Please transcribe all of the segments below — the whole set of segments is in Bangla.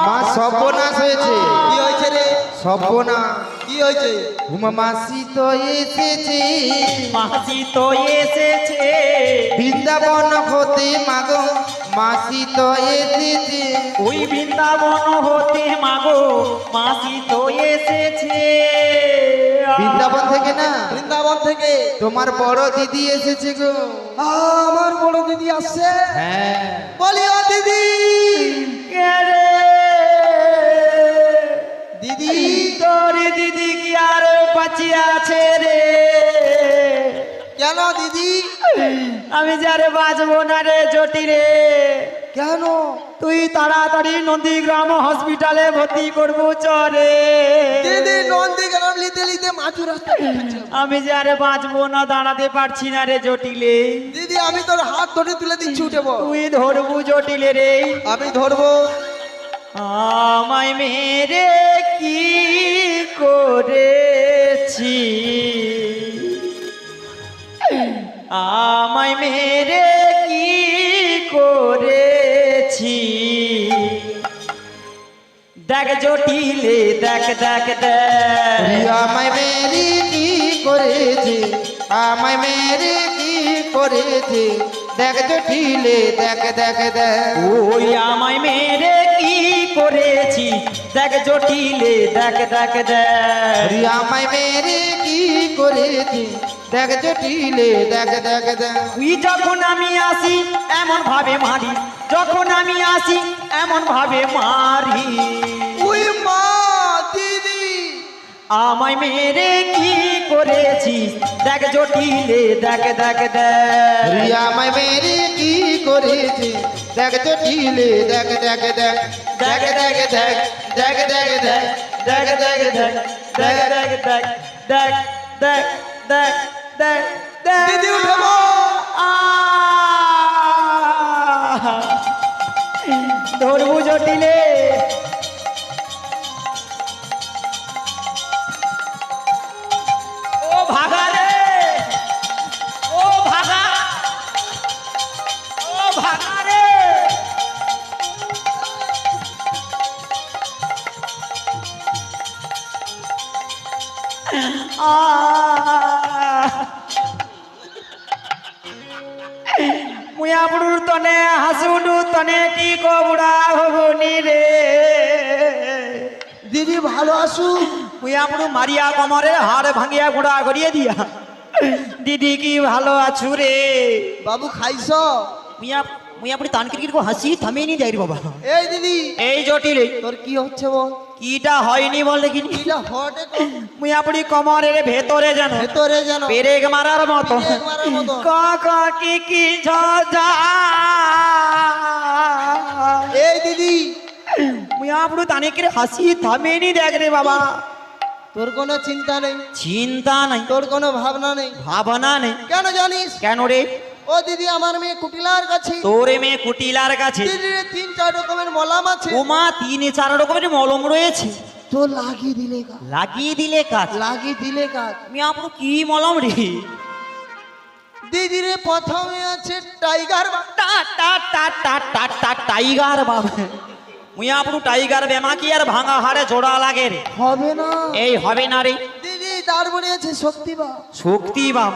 মা সর্বনাশ হয়েছে। কি হয়েছে রে? সর্বনাশ। কি হয়েছে? মাসি তো এসেছে, মাসি তো এসেছে, বৃন্দাবন হতে মাগো মাসি তো এসেছে। ওই বৃন্দাবন হতে মাগো মাসি তো এসেছে। বৃন্দাবন থেকে না, বৃন্দাবন থেকে তোমার বড় দিদি এসেছে গো। আমার বড় দিদি আসছে। হ্যাঁ, বলি ও দিদি। কে রে? দিদি তোর দিদি কি আর বাঁচিয়ে আছে রে? কেন দিদি? আমি যারে বাঁচবো না রে জটি রে। কেন? তুই তাড়াতাড়ি নন্দীগ্রাম হসপিটালে ভর্তি করবো চরে। দিদি নন্দীগ্রাম নিতে নিতে মাঝু রাস্তা আমি যারে বাঁচবো না, দাঁড়াতে পারছি না রে জটিলে। দিদি আমি তোর হাত ধরে তুলে দিচ্ছি, উঠেবো। তুই ধরবু জটিলে রে। আমি ধরবো। আমায় মেরে কি করেছি, আমায় মেরে কি করেছি, দেখ জটিলে দেখ দেখ দেখ। আমায় মেরি কি করেছে, আমায় মেরি কি করেছে, দেখ জটিলে দেখ দেখ দেখ। ওই আমায় মেরে কি করেছি, দেখ জটিলে দেখ দেখ দেখ। আমায় মেরি কি করেছে, দেখ জটিলে দেখ দেখ দেখ। তুই যখন আমি আসি এমন ভাবে মারি, যখন আমি আসি এমন ভাবে মারি। উই মা দিদি আমায় মেরে কি করেছি, দেখ জটিলে দেখ দেখ দেখ। আমায় মেরি কি করেছে, দেখ জটিলে দেখ দেখ দেখ। দেখ দেখ দেখ দেখ দেখ দেখ দেখ দেখ দেখ দেখ দেখ দেখ দেখ দেখ দেখ দেখ দেখ। দিদি উঠেবো। ধরবু জটিলে। ও ভাগা রে, ও ভাগা, ও ভাগা রে। মুই আপুর তনে হাসুডু তনে কি কবুড়া হবনি রে। দিদি ভালো আসু। মুই আপুর মারিয়া কমরের হাড় ভাঙিয়া গুড়া করিয়ে দিয়া। দিদি কি ভালো আছু রে? বাবু খাইছ? মুই আপনি তান ক্রিকেট কো হাসি থামিয়ে নি যাই রে বাবা। এই দিদি এই জটিলে তোর কি হচ্ছে বল? কিটা হয়নি বল দেখিনি। কিটা হটে কম মুই আপনি কমরের ভেতরে যেন ভেতরে যেন পেরেক মারার মতো পেরেক মারার মতো। ক ক কি কি ঝা। এই দিদি মুই আপনি তানে করে হাসি থামিয়ে নি দেখ রে বাবা। তোর কোনো চিন্তা নেই, চিন্তা নাই, তোর কোনো ভাবনা নেই। ভাবনা নেই। কেন জানিস? কেন রে? ও দিদি আমার মেয়ে কুটিলার কাছে। তোরে মেয়ে কুটিলার কাছে দিদি 3-4 রকমের মলাম আছে। ওমা 3-4 রকমের মলম রয়েছে। তো লাগিয়ে দিলে কাজ, লাগিয়ে দিলে কাজ। লাগিয়ে দিলে কাজ। আমি আপনি কি মলম রে? দিদি রে প্রথমে আছে টাইগার টা টা টা টা টা টা টাইগার বাবা। মুই আপনি টাইগার বেমা কি আর ভাঙা হাড়ে জোড়া লাগে রে? হবে না। এই হবে না রে। দিদি তারপরে আছে শক্তিবা। শক্তি বাম।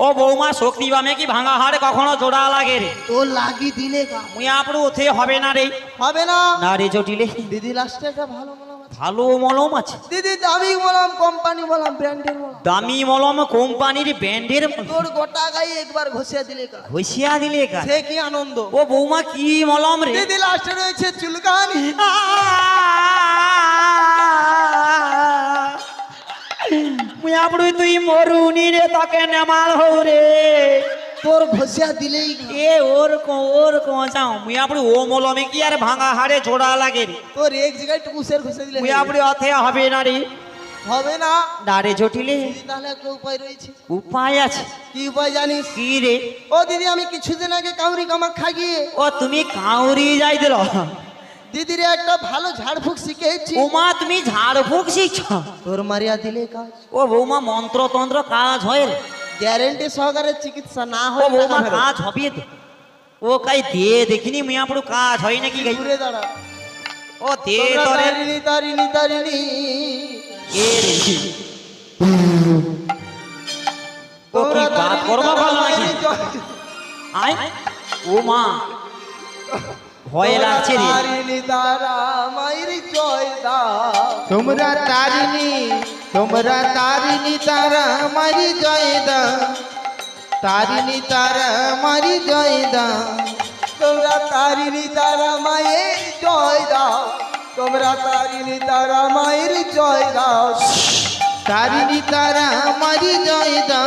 ও বৌমা শক্তি বামে কি ভাঙা হাড়ে কখনো জোড়া লাগে রে? তো লাগিয়ে দিলে কাজ। মুই আপনি ওতে হবে না রে। হবে না। না রে জটিলে। দিদি লাস্টে একটা ভালো মলাম আছে। ভালো মলম আছে। দিদি দামি মলাম, কোম্পানি মলাম, ব্র্যান্ডের মলাম। দামি মলম কোম্পানির ব্যান্ডের তোর গোটা গায়ে একবার ঘষিয়ে দিলে কাজ। ঘষিয়া দিলে কাজ। সে কি আনন্দ। ও বৌমা কি মলম রে? দিদি লাস্টে রয়েছে চুলকানি। মুই আপনি তুই মরুনি রে তাকে নেমাল হও রে। তোর ঘষিয়া দিলেই কাজ। এ ওর যাও মুই আপনি ও মলমে কি আর ভাঙা হাড়ে জোড়া লাগে রে? তোর এক জায়গায় টুকুসের ঘষে দিলে মুই আপনি অথে হবে না রে। হবে না। না রে জটিলে। দিদি তাহলে একটা উপায় রয়েছে। উপায় আছে। কি উপায় জানিস? কি রে? ও দিদি আমি কিছুদিন আগে কাউরি কামাক খাগিয়ে ও তুমি কাউরি যাই দিল। দিদির একটা ভালো ঝাড়ফুঁক শিখেছি। ওমা তুমি ঝাড়ফুঁক শিখছ? তোর মারিয়া দিলে কাজ। ও বৌমা মন্ত্রতন্ত্র কাজ হয়? গ্যারেন্টি সহকারে চিকিৎসা না ও হয় বৌমা কাজ হবে তো? ও কাই দিয়ে দেখিনি মিয়া পুরো কাজ হয় নাকি গাই? ঘুরে দাঁড়া। ও দে তোমরা তোরে তারিণী তারিণী তারিণী। এ রে ও কি তোমরা বাত তারিণী করবা ভালো নাকি? তারিণী জয়। আয় ও মা ভয় লাগছে রে। তারিণী তারা মায়ের জয় দাও। তোমরা তারিণী তারা মারি জয় দা, তারিণী তারা মারি জয় দা। তোমরা তারিণী তারা মায়ের জয় দাও। তোমরা তারিণী তারা মায়ের জয় দাও। তারিণী তারা মারি জয় দা,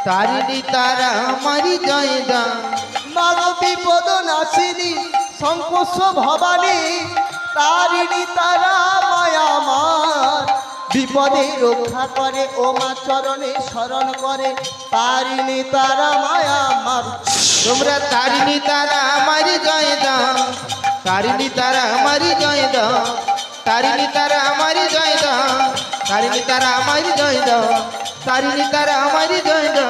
তারিণী তারা মারি জয় দা। মাগ বিপদ নাশিনী সংকোষ ভবানী, তারিণী তারা মায়া আমার। বিপদে রক্ষা করে ও মা চরণে শরণ করে, তারিণী তারা মায়া আমার। তোমরা তারিণী তারা মারি জয় দা, তারিণী তারা মারি জয় দা, তারিণী তারা মারি জয় দা, তারিণী তারা মারি জয় দা, তারিণী তারা মারি জয় দা।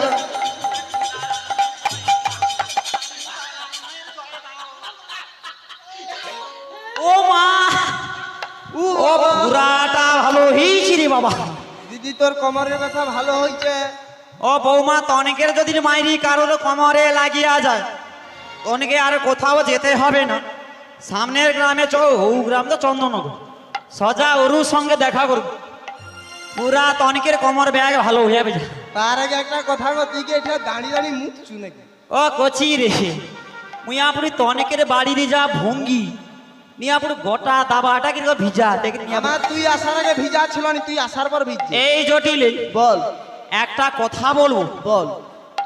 ও মা ও পুরাটা ভালো হয়েছি রে বাবা। দিদি তোর কোমরের ব্যথা ভালো হয়েছে। ও বৌমা তনিকের যদি মাইরি কারোর কোমরে লাগিয়া যায়, তনিকে আর কোথাও যেতে হবে না। সামনের গ্রামে ও গ্রাম তো চন্দননগর, সজা ওরুর সঙ্গে দেখা করব, পুরা তনিকের কোমর ব্যাগ ভালো হয়ে যাবে। তার আগে একটা কথা তুই কি এটা দাঁড়িয়ে দাঁড়িয়ে মুখ চু নাকি? ও কচি রে মুই আপনি তনিকের বাড়ির যা ভঙ্গি নিয়ে আপনি গোটা দাবাটা কিন্তু ভিজা দেখে নিয়ে আমার তুই আসার আগে ভিজা ছিল না, তুই আসার পর ভিজছে। এই জটিলে বল একটা কথা বলবো, বল।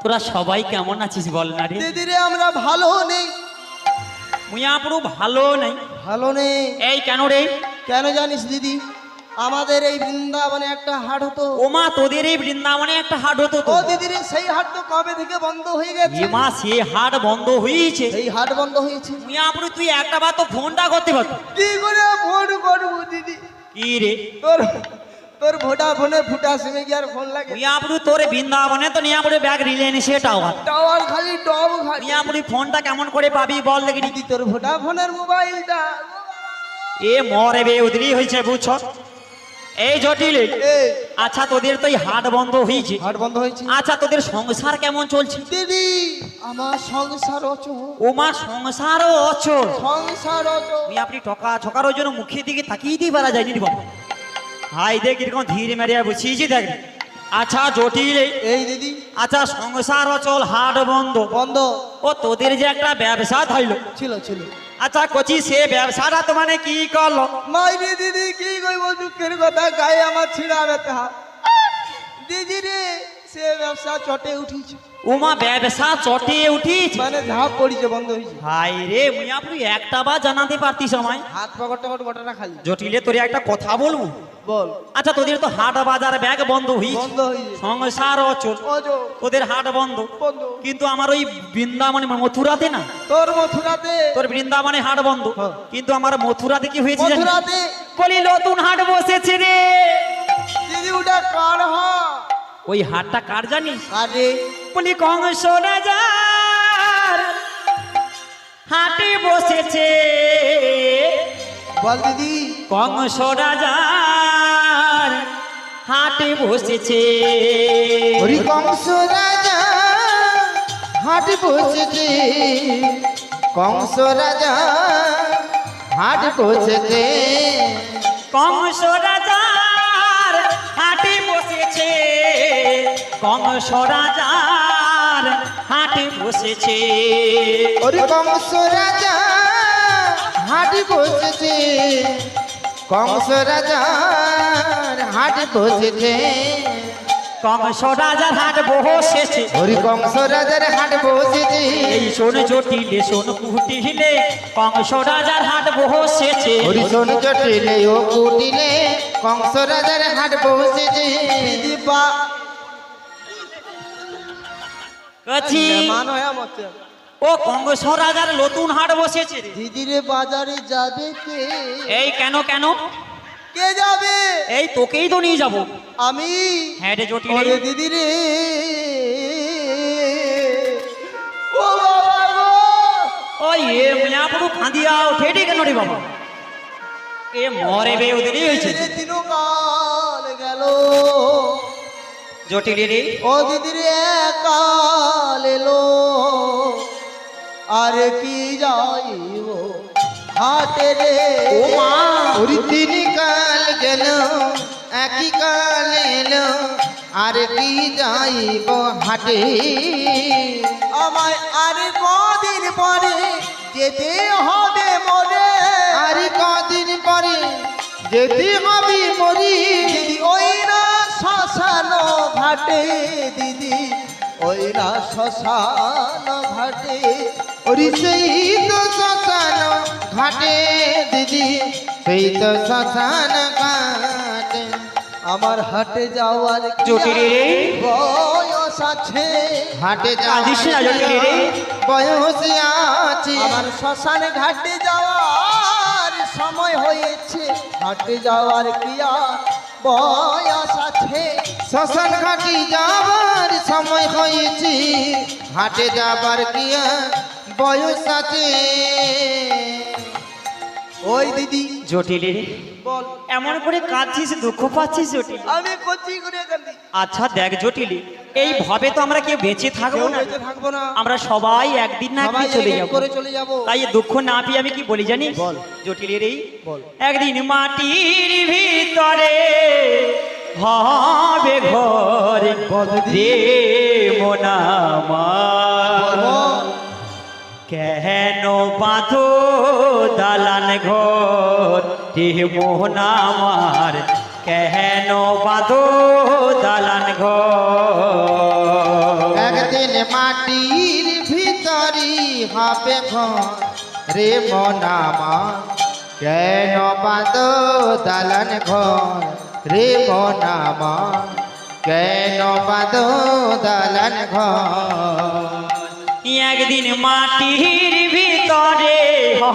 তোরা সবাই কেমন আছিস বল না রে? দিদি রে আমরা ভালো নেই। মুই আপনি ভালো নাই। ভালো নেই এই কেন রে? কেন জানিস দিদি? আমাদের এই বৃন্দাবনে একটা হাট হতো। ওমা তোদের এই বৃন্দাবনে একটা হাট হতো তো? ও দিদি রে সেই হাট তো কবে থেকে বন্ধ হয়ে গেছে। এ মা সে হাট বন্ধ হয়েছে? সেই হাট বন্ধ হয়েছে। মুই আপনি তুই একটা বার তো ফোনটা করতে পারত। কি করে ফোন করবো দিদি? কি রে তোর তোর ভোটা ফোনে ফুটা সিমে কি আর ফোন লাগে? মুই আপনি তোর বৃন্দাবনে তো নিয়ে আপনি ব্যাগ রিলে এনেছে টাওয়ার, টাওয়ার খালি টপ খালি। নিয়ে আপনি ফোনটা কেমন করে পাবি বল দেখি? দিদি তোর ভোটা ফোনের মোবাইলটা এ মরে বে উদরি হয়েছে বুঝছ? এই জটিলে এই আচ্ছা তোদের তো এই হাট বন্ধ হয়েছে, হাট বন্ধ হয়েছে। আচ্ছা তোদের সংসার কেমন চলছে? দিদি আমার সংসার অচল। ওমা সংসারও অচল। সংসার অচল। তুমি আপনি টকা ছকার ওই জন্য মুখের দিকে তাকিয়েই পারা যায়নি রে বাবা। হাই দেখ এরকম ধীরে মেরিয়া বসিয়েছি দেখ। আচ্ছা জটিল এই দিদি আচ্ছা সংসার অচল হাট বন্ধ, বন্ধ ও তোদের যে একটা ব্যবসা থাইলো, ছিল ছিল। আচ্ছা কচি সে ব্যবসাটা তো মানে কি করলো? মাইরে দিদি কি কইব দুঃখের কথা, গায়ে আমার ছিঁড়া ব্যথা। দিদি রে সে ব্যবসা চটে উঠিছে। উমা ব্যবসা চটে উঠিস? মানে ধাপ পড়িছে, বন্ধ হয়েছে। হাই রে মুই আপনি একটা বার জানাতে পারতিস আমায়। হাত পকড় টকড় গোটাটা খালি। জটিলে তোর একটা কথা বলবো। বল। আচ্ছা তোদের তো হাট বাজার ব্যাগ বন্ধ হইছে, বন্ধ হয়েছে। সংসার অচল, অজো তোদের হাট বন্ধ, বন্ধ। কিন্তু আমার ওই বৃন্দাবনে মথুরাতে না, তোর মথুরাতে। তোর বৃন্দাবনে হাট বন্ধ, হ্যাঁ। কিন্তু আমার মথুরাতে কি হয়েছে জানিস? মথুরাতে বলি নতুন হাট বসেছে রে। দিদি ওটা কার হাট? ওই হাটটা কার জানিস? আরে বলি কংস রাজার হাটে বসেছে। বল দিদি। কংস রাজার হাটে বসেছে। হরি কংস রাজা হাট বসেছে, কংস রাজা হাট বসেছে। কংস রাজার হাটে বসেছে, কংস রাজার হাটে বসেছে। হরি কংস রাজা হাট বসেছে, কংস রাজার হাট বসেছে। কংস রাজার হাট বসেছে। হরি কংস রাজার হাট বসেছে। এই শোন জটিলে শোন কুটিলে, কংস রাজার হাট বসেছে। হরি শোন জটিলে ও কুটিলে, কংস রাজার হাট বসেছে। দিদি বা কচি মান হয়ে মরছে। ও কংগ্রেসর রাজার নতুন হাট বসেছে রে। দিদিরে বাজারে যাবে কে? এই কেন কেন? কে যাবে? এই তোকেই তো নিয়ে যাব। আমি? হ্যাঁ রে জটিল। ওরে দিদিরে, ও বাবা গো! ওই এ মিয়া পুরো ফাঁদিয়া উঠে কেন রে বাবা? এ মরে বে ওদেরই হয়েছে দিদিরে দিনকাল গেল, জটিল রে। ও দিদিরে কাল এলো, আর কি যাইব হাটে রে। ও মা, ওরি দিন কাল গেল একই কাল এলো, আর কি যাইব হাটে। আমায় আর কদিন পরে যেতে হবে মরে। আর কদিন পরে যেতে হবে মরি। দিদি ওই না শ্মশান ঘাটে, দিদি ওই না শ্মশান ঘাটে। ওরি সেই তো শ্মশান ঘাটে দিদি, সেই তো শ্মশান ঘাটে। আমার হাটে যাওয়ার কি জটিল রে। বয়স আছে? হাটে কাঁদিস না জটিল রে। বয়স আছে। আমার শ্মশান ঘাটে যাওয়ার সময় হয়েছে। হাটে যাওয়ার কি আর বয়স আছে? শ্মশান ঘাটি যাবার সময় হয়েছে, হাটে যাবার কি আর বয়স আছে। ওই দিদি জটিল রে, বল। এমন করে কাঁদছিস, দুঃখ পাচ্ছিস জটিল? আমি কচি করে কাঁদি। আচ্ছা দেখ জটিল, এই ভাবে তো আমরা কেউ বেঁচে থাকবো না। বেঁচে থাকবো না, আমরা সবাই একদিন না সবাই একদিন চলে এক এক যাব। করে চলে যাবো। তাই এ দুঃখ না পেয়ে আমি কি বলি জানিস? বল। জটিলের এই বল। একদিন মাটির ভিতরে হবে ঘর রে মোনামার। বল। কেন বাঁধো দালান ঘর রে মোনামার, কেন বাঁধো দালান ঘর। একদিন মাটির ভিতরি হবে ঘর রে মনামা, কেন বাঁধ দালান ঘর রে মনামা, কেন বাঁধ দালান ঘর। একদিন মাটির ভিতরে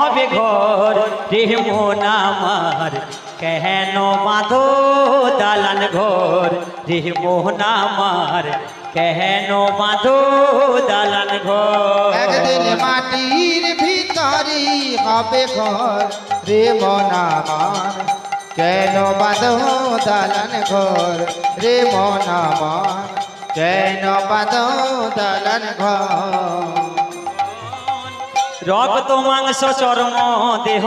হবে ঘর রে মোনামার, কেন বাঁধো দালান ঘর রে মোনামার, কেন বাঁধো দালান ঘর। একদিন মাটির ভিতরি হবে ঘর রে মনামার, কেন বাঁধ দালান ঘর রে মনামার, কেন বাঁধ দালান ঘর। রক্ত মাংস চর্ম দেহ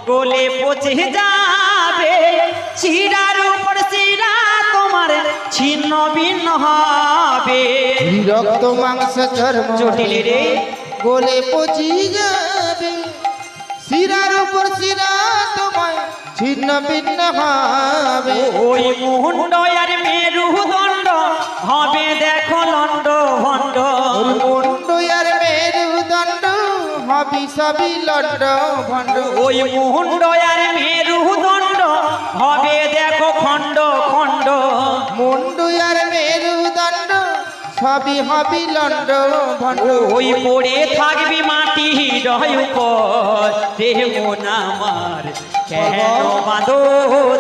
গলে পচে যাবে, শিরার উপর শিরা তোমার ছিন্ন ভিন্ন হবে। রক্ত মাংস চর্ম জটিল রে। গলে পচি যাবে, শিরার উপর শিরা তোমায় ছিন্ন ভিন্ন হবে। ওই মুন্ড আর মেরুদণ্ড হবে দেখো লন্ড ভণ্ড। ওর মুন্ড আর মেরুদণ্ড হবি সবই লন্ড ভণ্ড। ওই মুন্ড আর মেরুদণ্ড হবে দেখো খণ্ড খণ্ড। মুন্ড আর মেরুদণ্ড সবই হবি লন্ড ভণ্ড। ওই পড়ে থাকবি মাটি রয় উপর রে মোনামার, কেন বাঁধো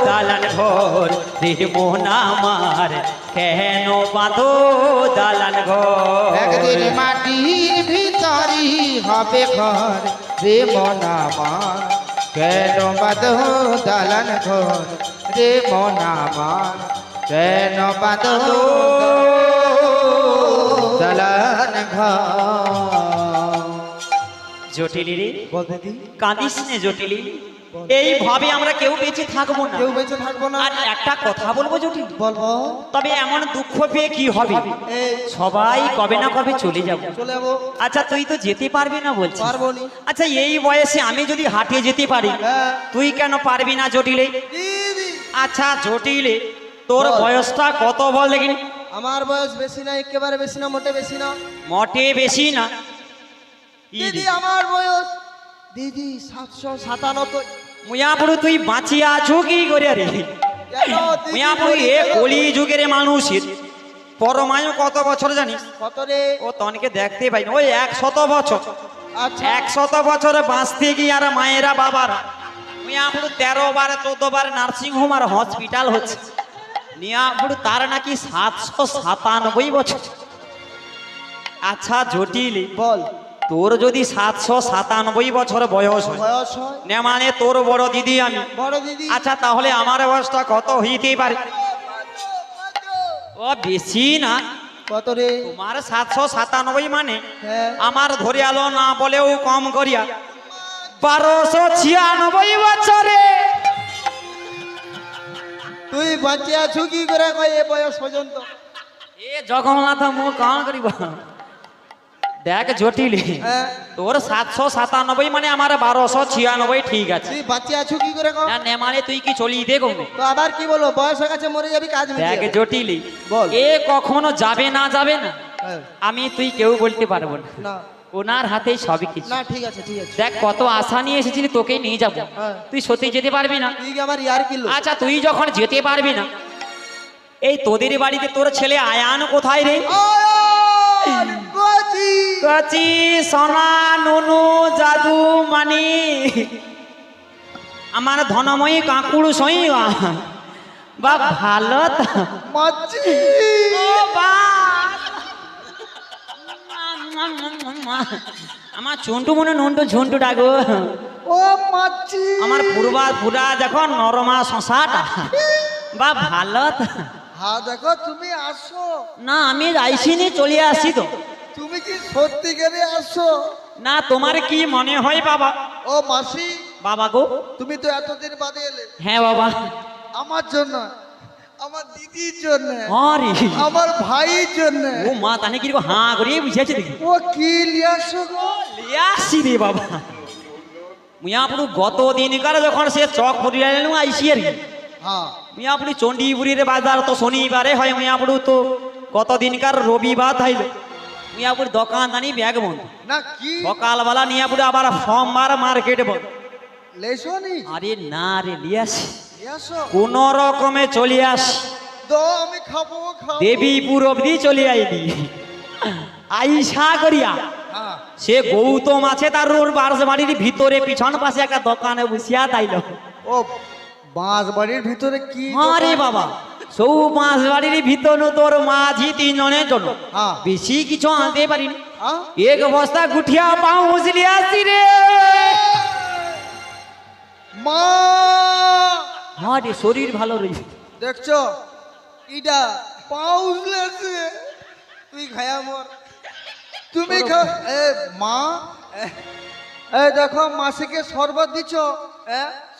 দালান ঘর রে মোনামার, কেন বাঁধো দালান ঘর। একদিন মাটির ভিতরি হবে ঘর রে মনামার, কেন বাঁধ দালান ঘর রে মনামার, কেন বাঁধ দালান ঘর। জটিলি রে, বল দিদি, কাঁদিস নে জটিলি। এইভাবে আমরা কেউ বেঁচে থাকবো না। কেউ বেঁচে থাকবো না। আর একটা কথা বলবো জটিল, বল বল। তবে এমন দুঃখ পেয়ে কি হবে? এই সবাই কবে না কবে চলে যাব। চলে যাবো। আচ্ছা তুই তো যেতে পারবি না বলছিস। পারবো নি। আচ্ছা এই বয়সে আমি যদি হাটে যেতে পারি, হ্যাঁ। তুই কেন পারবি না জটিলে? দিদি, আচ্ছা জটিলে তোর বল। বয়সটা কত বল দেখিনি? আমার বয়স বেশি না, একেবারে বেশি না, মোটে বেশি না। মোটে বেশি না। দিদি আমার বয়স দিদি 797। মুয়াপুরু তুই বাঁচিয়া আছো কি করে রে? কেন দিদি মুয়াপুরু এ বলি? কলি যুগের মানুষের পরমায়ু কত বছর জানিস? কত রে? ও তনকে দেখতে পাই না, ওই 100 বছর। আচ্ছা 100 বছরে বাঁচতে গিয়ে আর মায়েরা বাবারা মিয়াপুর 13 বার 14 বার নার্সিং হোম আর হসপিটাল হচ্ছে। মিয়াপুর তার নাকি 797 বছর। আচ্ছা জটিল, বল। তোর যদি 797 বছর বয়স হয়, বয়স হয়? না মানে তোর বড় দিদি আমি। বড় দিদি। আচ্ছা তাহলে আমার বয়সটা কত হইতে পারে? ও বেশি না, কত রে? তোমার 797 মানে হ্যাঁ। আমার ধরে আলো না বলেও কম করিয়া 1296 বছরে। তুই বাঁচে আছো কি করে কয় এ বয়স পর্যন্ত? এ জগন্নাথ মুখ কান করিব। দেখ জটিল, হ্যাঁ। তোর 797 মানে আমার 1296 ঠিক আছে। তুই বাঁচে আছো কি করে কয়? না নে মানে তুই কি চলি দে কমে। তো আবার কি বলবো, বয়স হয়ে গেছে মরে যাবি, কাজ মিটে দেখ যাবে। জটিল, বল। এ কখনো যাবে না যাবে না হ্যাঁ। আমি তুই কেউ বলতে পারবো না, না ওনার হাতেই সবই কিছু। না ঠিক আছে ঠিক আছে। দেখ কত আশা নিয়ে এসেছিলি তোকে নিয়ে যাবো, হ্যাঁ। তুই সত্যি যেতে পারবি না। তুই কি আমার ইয়ার কিলো? আচ্ছা তুই যখন যেতে পারবি না, এই তোদের বাড়িতে তোর ছেলে আয়ান কোথায় রে? কচি সোনা নুনু জাদু মানি আমার ধনময়ী কাকুড় সই বা ভালো তো। মাছি। ও বা আমার চুন্টু মনে নুন্টু ঝুন্টু ডাকো। ও মাছি। আমার পুরা দেখো নরমা শশাটা বা ভালো তো। হ্যাঁ দেখো তুমি আসো। না আমি আইসিনি, চলে আসি তো। তুমি কি সত্যিকারে আসো? না তোমার কি মনে হয় বাবা? ও মাসি। বাবা গো। তুমি তো এতদিন বাদে এলে। হ্যাঁ বাবা। আমার জন্য, আমার দিদির জন্য, আরে আমার ভাইয়ের জন্য। ও মা তানে কি হাঁ করে বুঝেছে দেখি। ও কি লিয়াসো গো? আসি রে বাবা, মিয়াপুর গত দিনকার যখন সে চক ফুরিয়ে আইসি আর কি। হ্যাঁ মিয়াপুরি চণ্ডীপুরের বাজার তো শনিবারে হয়, মিয়াপুর তো কত দিনকার রবিবার থাইল। মিয়াপুর দোকানদানি ব্যাগ বন্ধ, না কি সকালবেলা মিয়াপুরে আবার সোমবার মার্কেট বন্ধ। লেসো নি? আরে না রে লিয়াসি, লিয়াসো কোন রকমে চলে আসি। দো আমি খাবো খাবো। দেবীপুর অব্দি চলে আইলি আইসা করিয়া হ্যাঁ সে গৌতম আছে তার ওর বারস বাড়ির ভিতরে পিছন পাশে একটা দোকানে বসিয়া তাইল। ও বাঁশ বাড়ির ভিতরে কি? আরে বাবা সৌ পাঁচ বাড়ির ভিতর তোর মাঝি 3 জনের জন্য হ্যাঁ। বেশি কিছু আনতে পারিনি। হ্যাঁ? এক বস্তা গুঠিয়া পাও উজলি আসি রে। মা হ্যাঁ রে শরীর ভালো রয়েছে। দেখছো ইটা পাউলেছে। তুই খায়া মর। তুমি খা। এ মা এ দেখো মাসিকে শরবত দিছ।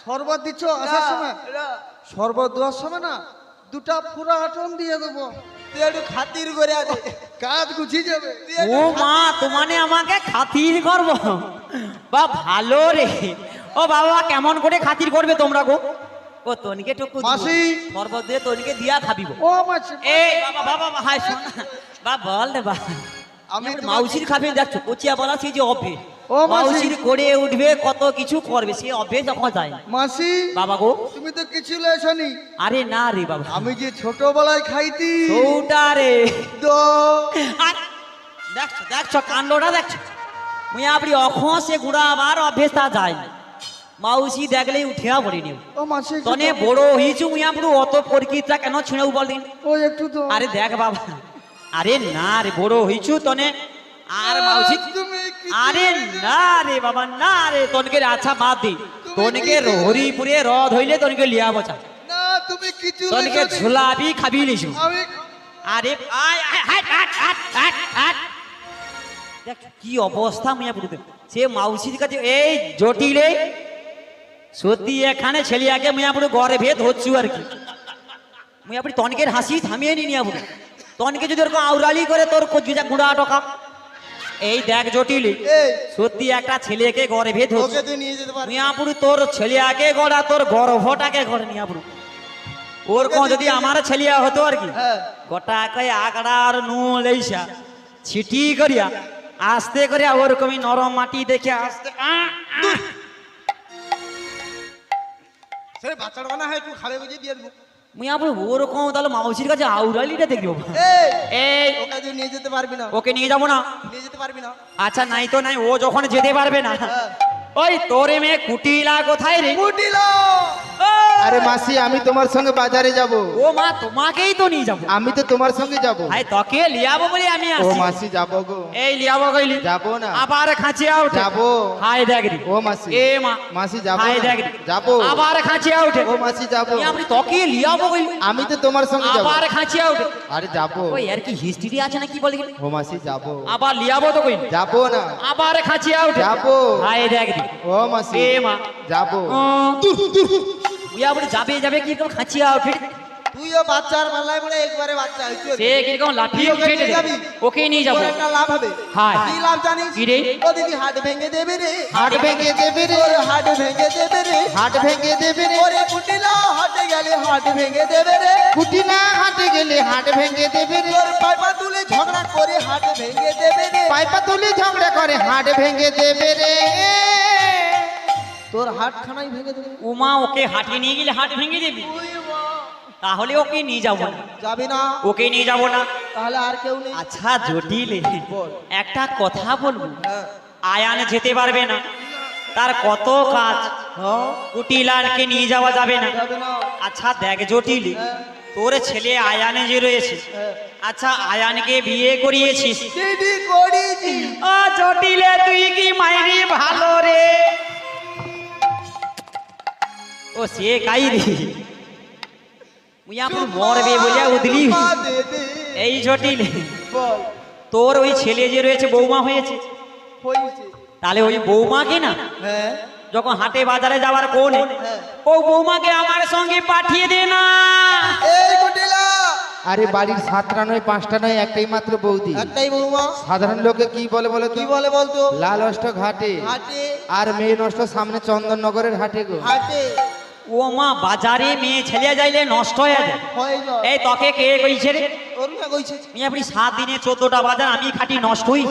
শরবত দিছ আসার সময়। শরবত দেওয়ার সময় না দুটা পুরা আটন দিয়ে দেবো। তুই একটু খাতির করে আছে, কাজ গুছিয়ে যাবে। ও মা তোমানে আমাকে খাতির করবো বা ভালো রে। ও বাবা কেমন করে খাতির করবে তোমরা গো? ও তনিকে টুকু মাসি। শরবত দিয়ে তনিকে দিয়া খাবিব। ও মাসি এই বাবা বাবা হাই শোন বা বল রে বা আমি আমি তোমাকে- মাউসির খাবেন দেখছো কোচিয়া বলা সেই যে অভ্যে ও মাসি। মাউসির করে উঠবে কত কিছু করবে সে অভ্যে যখন যায়। মাসি বাবা গো তুমি তো কিছু লেছনি। আরে না রে বাবা আমি যে ছোটবেলায় খাইতি ওটা রে দো। আর দেখছো দেখছো কাণ্ডটা দেখছো মুই আপনি অখন সে গুড়া আবার অভ্যেসটা যায় না মাউসি দেখলেই উঠিয়া পড়িনি ও মাসি তনে বড় হইছু মুই আপনি অত পরীক্ষিতটা কেন ছিঁড়েও বলদিন। ও একটু তো। আরে দেখ বাবা আরে না রে বড় হইছু তনে আর মাউসি তুমি কি- আরে না রে বাবা না রে তনকে আচ্ছা বাদ দি তনকে হরিপুরে রদ হইলে তনকে লিয়া বচা না তুমি কিছু তনকে লেছনি। ঝোলাবি খাবি লিছু। আমি আরে আয় আয় হাট হাট হাট হাট হাট দেখ কি অবস্থা মিয়া পুরুতে সে মাউসির কাছে এই জটিলে সত্যি এখানে ছেলিয়াকে মিয়া পুরো ঘরে ভেদ হচ্ছু আর কি মিয়া পুরি তনকের হাসি থামিয়ে নি নিয়া পুরো তনকে যদি ওরকম আউরালি করে তোর কোজিটা গুড়া টকা এই দেখ জটিলি এই সত্যি একটা ছেলেকে ঘরে ভেদ ওকে হচ্ছে তুই নিয়ে যেতে পারবি। মিয়াপুরি তোর ছেলিয়াকে গড়া তোর গর্ভটাকে ঘরে নিয়াপুরু ওর কোন যদি আমার ছেলিয়া হতো আর কি হ্যাঁ গোটা কয়ে আগড়ার নুন লেইসা ছিটি করিয়া আস্তে করিয়া ওরকমই নরম মাটি দেখে আস্তে সে বাচ্চাটা বানা হয় একটু খালে বুঝিয়ে দিয়ে দেবো। মুই আবার ওরকম তাহলে মাউসির কাছে আউরালিটা দেখবো এই এই ওকে তুই নিয়ে যেতে পারবি না, ওকে নিয়ে যাবো না। নিয়ে যেতে পারবি না। আচ্ছা নাই তো নাই, ও যখন যেতে পারবে না, ওই তোরে মেয়ে কুটিলা কোথায় রে? কুটিলা আরে মাসি আমি তোমার সঙ্গে বাজারে যাব। ও মা তোমাকেই তো নিয়ে যাবো। আমি তো তোমার সঙ্গে যাব। ভাই তোকে লিয়াবো বলে আমি ও আসছি। মাসি যাব গো। এই লিয়াবো কইলি যাবো না। আবার খাঁচিয়া উঠে যাবো। হাই দেখ রে। ও মাসি। এ মা মাসি যাবো হাই না। দেখ রে। যাবো। আবার খাঁচিয়া উঠে। ও মাসি যাব। আপনি তোকে লিয়াবো কইলি আমি তো তোমার সঙ্গে যাব। আবার খাঁচিয়া উঠে। আরে যাব। ওই আর কি হিস্ট্রি আছে না কি বলে গেলি? ও মাসি যাব। আবার লিয়াবো তো কইলি যাব না। আবার খাঁচিয়া উঠে। যাবো। হাই দেখ রে। ও মাসি এ মা যাব। ইয়া বলে যাবে যাবে কিরকম খাঁচিয়া উঠে। তুইও বাচ্চার বেলায় বলে একবারে বাচ্চা হইছিস। সে কিরকম লাফিয়ে তুই ওকে উঠে নিয়ে যাবি? ওকে নিয়ে যাবো। তোর একটা লাভ হবে। হ্যাঁ। কি লাভ জানিস? কি রে? ও দিদি হাট ভেঙে দেবে রে, হাট ভেঙে দেবে রে। ওর হাট ভেঙে দেবে রে, হাট ভেঙে দেবে রে। ওরে কুটিলা হাটে গেলে হাট ভেঙে দেবে রে, কুটিলা হাটে গেলে হাট ভেঙে দেবে রে। তোর পাইপা তুলে ঝগড়া করে হাট ভেঙে দেবে রে, পাইপা তুলে ঝগড়া করে হাট ভেঙে দেবে রে। তোর হাট খানাই ভেঙে দেবে। উমা ওকে হাটে নিয়ে গেলে হাট ভেঙে দিবি? তাহলে ওকে নিয়ে যাবো না। যাবি না? ওকে নিয়ে যাবো না। তাহলে আর কেউ নেই? আচ্ছা জটিল, বল। একটা কথা বলবো। হ্যাঁ। আয়ান যেতে পারবে না, তার কত কাজ। হ্যাঁ, কুটিলারকে নিয়ে যাওয়া যাবে না। যাবে না। আচ্ছা দেখ জটিল, হ্যাঁ। তোর ছেলে আয়ানে যে রয়েছে, হ্যাঁ। আচ্ছা আয়ানকে বিয়ে করিয়েছিস। দিদি করিছি। ও জটিলে তুই কি মাইরি ভালো রে? ও সে কাই রে, মুই আপনি মরবে বলিয়া উদলি। চুম্মা দে দে। এই জটিল, বল। তোর ওই ছেলে যে রয়েছে বৌমা হয়েছে, হয়েছে। তাহলে ওই বৌমাকে না হ্যাঁ। যখন হাটে বাজারে যাওয়ার কোনে, হ্যাঁ। ও বৌমাকে আমার সঙ্গে পাঠিয়ে দে না। এই কুটিলা আরে বাড়ির 7টা নয় 5টা নয় একটাই মাত্র বৌদি। একটাই বৌমা। সাধারণ লোকে কি বলে বলো তো? কি বলে বলতো? লাল অষ্ট ঘাটে হাটে। আর মেয়ে নষ্ট সামনে চন্দননগরের হাটে গো। হাটে ও মা বাজারে মেয়ে ছেলে যাইলে নষ্ট হয়ে যায়। হয়ে যায়। এই তোকে কে কইছে রে? অরুণা কইছে। আমি আপনি 7 দিনে 14টা বাজার আমি খাটি নষ্ট হই।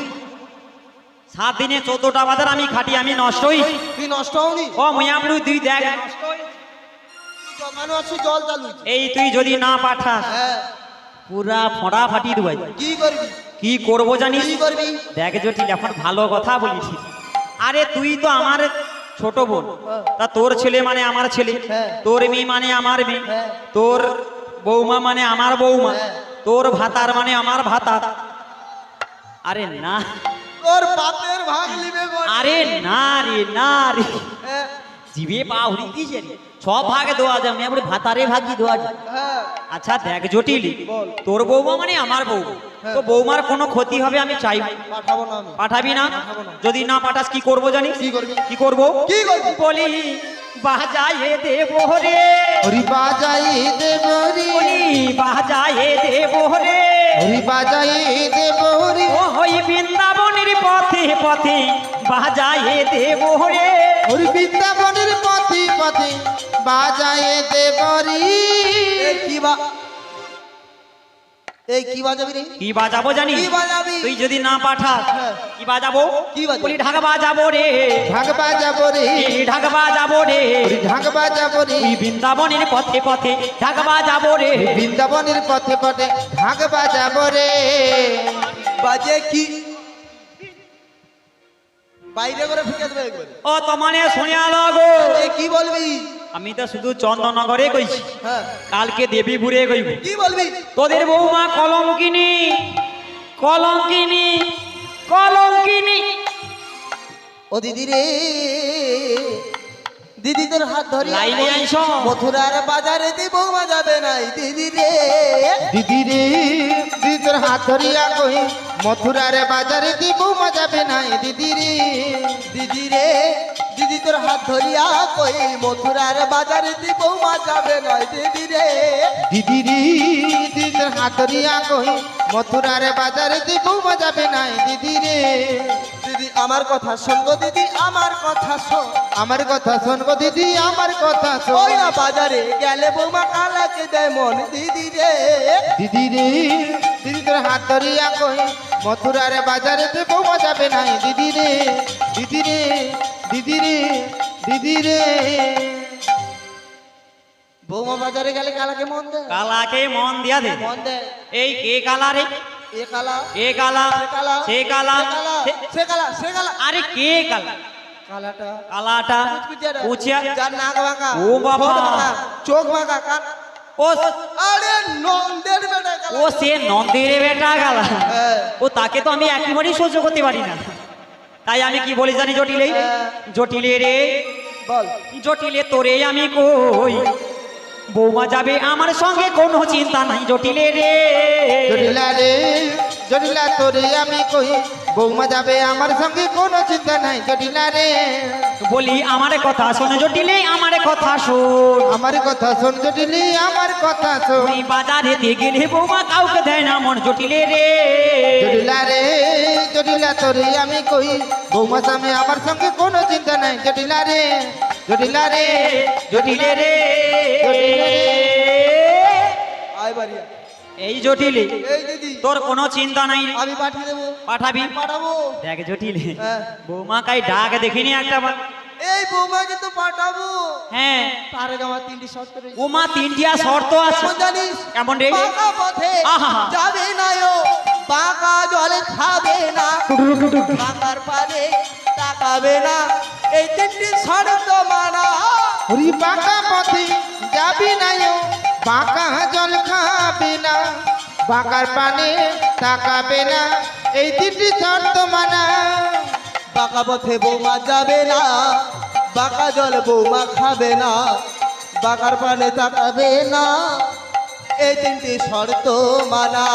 7 দিনে 14টা বাজার আমি খাটি আমি নষ্ট হই। তুই নষ্ট হওনি? ও মুই আপনি তুই দেখ নষ্ট হই। জমানো আছে জল চালু। এই তুই যদি না পাঠাস হ্যাঁ। পুরা ফড়া ফাটি দেবাই। কি করবি? কি করবো জানিস? কি করবি? দেখ জটিল এখন ভালো কথা বলেছিস। আরে তুই তো আমার ছোট বোন, তা তোর ছেলে মানে আমার ছেলে, হ্যাঁ। তোর মেয়ে মানে আমার মেয়ে, হ্যাঁ। তোর বৌমা মানে আমার বৌমা, হ্যাঁ। তোর ভাতার মানে আমার ভাতার। আরে না, তোর বাপের ভাগ লিবে কোন? আরে না রে না রে, হ্যাঁ। জিভে পা হরি দিয়েছে রে। সব ভাগে দেওয়া যায়, আমি আপনি ভাতারে ভাগি দেওয়া যায়। হ্যাঁ। আচ্ছা দেখ জটিল, বল। তোর বৌমা মানে আমার বৌমা, হ্যাঁ। তো বৌমার কোনো ক্ষতি হবে আমি চাই। পাঠাবো না আমি। পাঠাবি না? পাঠাবো না। যদি না পাঠাস কি করবো জানিস? কি করবি? কি করবো? কি করবি? বলি বাজায়ে দেব রে, হরি বাজাই দেব রে। বলি বাজায়ে দেব রে, হরি বাজাই দেব রে। ও হই বৃন্দাবনের পথে পথে বাজায়ে দেব রে। হরি বৃন্দাবনের পথে পথে বাজাই দেব রে। এই কি বা এই কি বাজাবি রে? কি বাজাবো জানিস? কি বাজাবি? তুই যদি না পাঠাস হ্যাঁ। কি বাজাবো? কি বাজাবো? হ্যাঁ। বলি ঢাক বাজাবো রে, ঢাক বাজাব রে। এই ঢাক বাজাবো রে, হরি ঢাক বাজাব রে। তুই বৃন্দাবনের পথে পথে ঢাক বাজাবো রে। বৃন্দাবনের পথে পথে ঢাক বাজাব রে। বাজে কি? বাইরে করে ফিকে দেবে একবার। ও তোমানে শুনিয়া লাগো, এই কি বলবি? আমি তো শুধু চন্দননগরে কইছি, হ্যাঁ। কালকে দেবীপুরে কইব। কি বলবি? তোদের বৌমা কলঙ্কিনী, কলঙ্কিনী, কলঙ্কিনী। ও দিদি রে, দিদি তোর হাত ধরি লাইনে আইসো। মথুরার বাজারে দি বৌমা যাবে নাই দিদি রে। দিদি রে দিদি তোর হাত ধরিয়া কই মথুরার বাজারে দিব যাবে নাই দিদি রে। দিদি রে, দিদি তোর হাত ধরিয়া কই মথুরার বাজারে দি বৌমা যাবে নাই দিদি রে। দিদি রে দিদি তোর হাত ধরিয়া কই মথুরার বাজারে দিব যাবে নাই দিদি রে। দিদি আমার কথা শোন গো দিদি আমার কথা শোন। আমার কথা শোন গো দিদি আমার কথা ওই শোন। না বাজারে গেলে বৌমা কালাকে দেয় মন দিদি রে। দিদি রে দিদি তোর হাত ধরিয়া কই মথুরার বাজারে দিব যাবে নাই দিদি রে। দিদি রে দিদি রে দিদি রে। বৌমা বাজারে গেলে কালাকে মন দেয়, কালাকে মন দিয়া দে। মন দেয়। এই কে কালা রে? এ কালা, এ কালা, সে কালা, সে কালা, সে কালা, সে কালা, সে কালা। আরে কে কালা? কালাটা কালাটা কুচকুচেটা, কুচিয়া। যার নাক বাঁকা, ও বাবা। ঠোঁট বাঁকা, চোখ বাঁকা, কান। ও আরে নন্দের বেটা কালা। ও সে নন্দের বেটা কালা। হ্যাঁ। ও তাকে তো আমি একেবারেই সহ্য করতে পারি না। তাই আমি কি বলি জানি জটিলে? জটিলে রে, বল। জটিলে তোরে আমি কই, বৌমা যাবে আমার সঙ্গে কোনো চিন্তা নাই জটিলে রে। জটিলা রে, জটিলা তোরে আমি কই, বৌমা যাবে আমার সঙ্গে কোনো চিন্তা নাই জটিলা রে। বলি আমার কথা শোন জটিলে, আমার কথা শোন। আমার কথা শোন জটিলি, আমার কথা শোন। ওই বাজারে গেলে বৌমা কাউকে দেয় না মন জটিলে রে। জটিলা রে, জটিলা তোরে আমি কই, বৌমা সামনে আমার সঙ্গে কোনো চিন্তা নাই জটিলা রে, জটিলা রে, জটিলে রে। আয় বাড়িয়া। এই জটিলে এই দিদি, তোর কোনো চিন্তা নাই রে। আমি পাঠিয়ে দেবো, পাঠাবি? পাঠাবো। দেখ জটিলে, হ্যাঁ। বৌমা কাই ডাক দেখিনি একটা বার। এই বৌমাকে তো পাঠাবো, হ্যাঁ, তার আগে আমার 3টি শর্ত রয়েছে। ওমা 3টিয়া শর্ত আছে। কেমন জানিস? কেমন রে? বাঁকা পথে আহা। যাবে না ও, বাঁকা জলে খাবে না, বাঁকার পারে তাকাবে না, এই 3টি শর্ত মানা। ওরে বাঁকা পথে যাবি না ও, বাঁকা জল খাবি না, বাঁকার পানে তাকাবে না, এই 3টি শর্ত মানা। বাঁকা পথে বৌমা যাবে না, বাঁকা জল বৌমা খাবে না, বাঁকার পানে তাকাবে না, এই 3টি শর্ত মানা।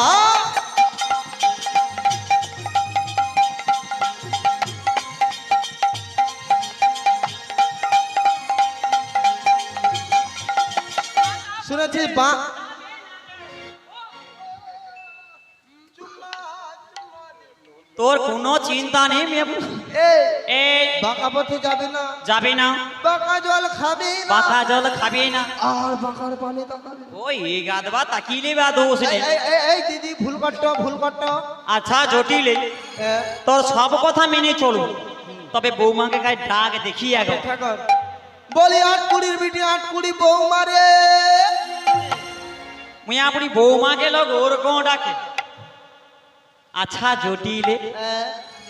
শুনেছি তোর কোনো চিন্তা নেই মেয়ে। এই বাঁকা পথে যাবে না, যাবে না, বাঁকা জল খাবে না, বাঁকা জল খাবে না, আর বাঁকার পানে তাকাবে না। ওই গাদবা তাকিলে বা দোষ নেই। এই দিদি, ভুল করতো, ভুল করতো। আচ্ছা জটিলে, তোর সব কথা মেনে চলবো, তবে বৌমাকে গায়ে ডাক দেখিয়ে গো। ঠাকুর বলি 8 কুড়ির বিটি 8 কুড়ি বৌমা রে। মুই আপনি বৌমা গেল ওরকম ডাকে। আচ্ছা জটিলে,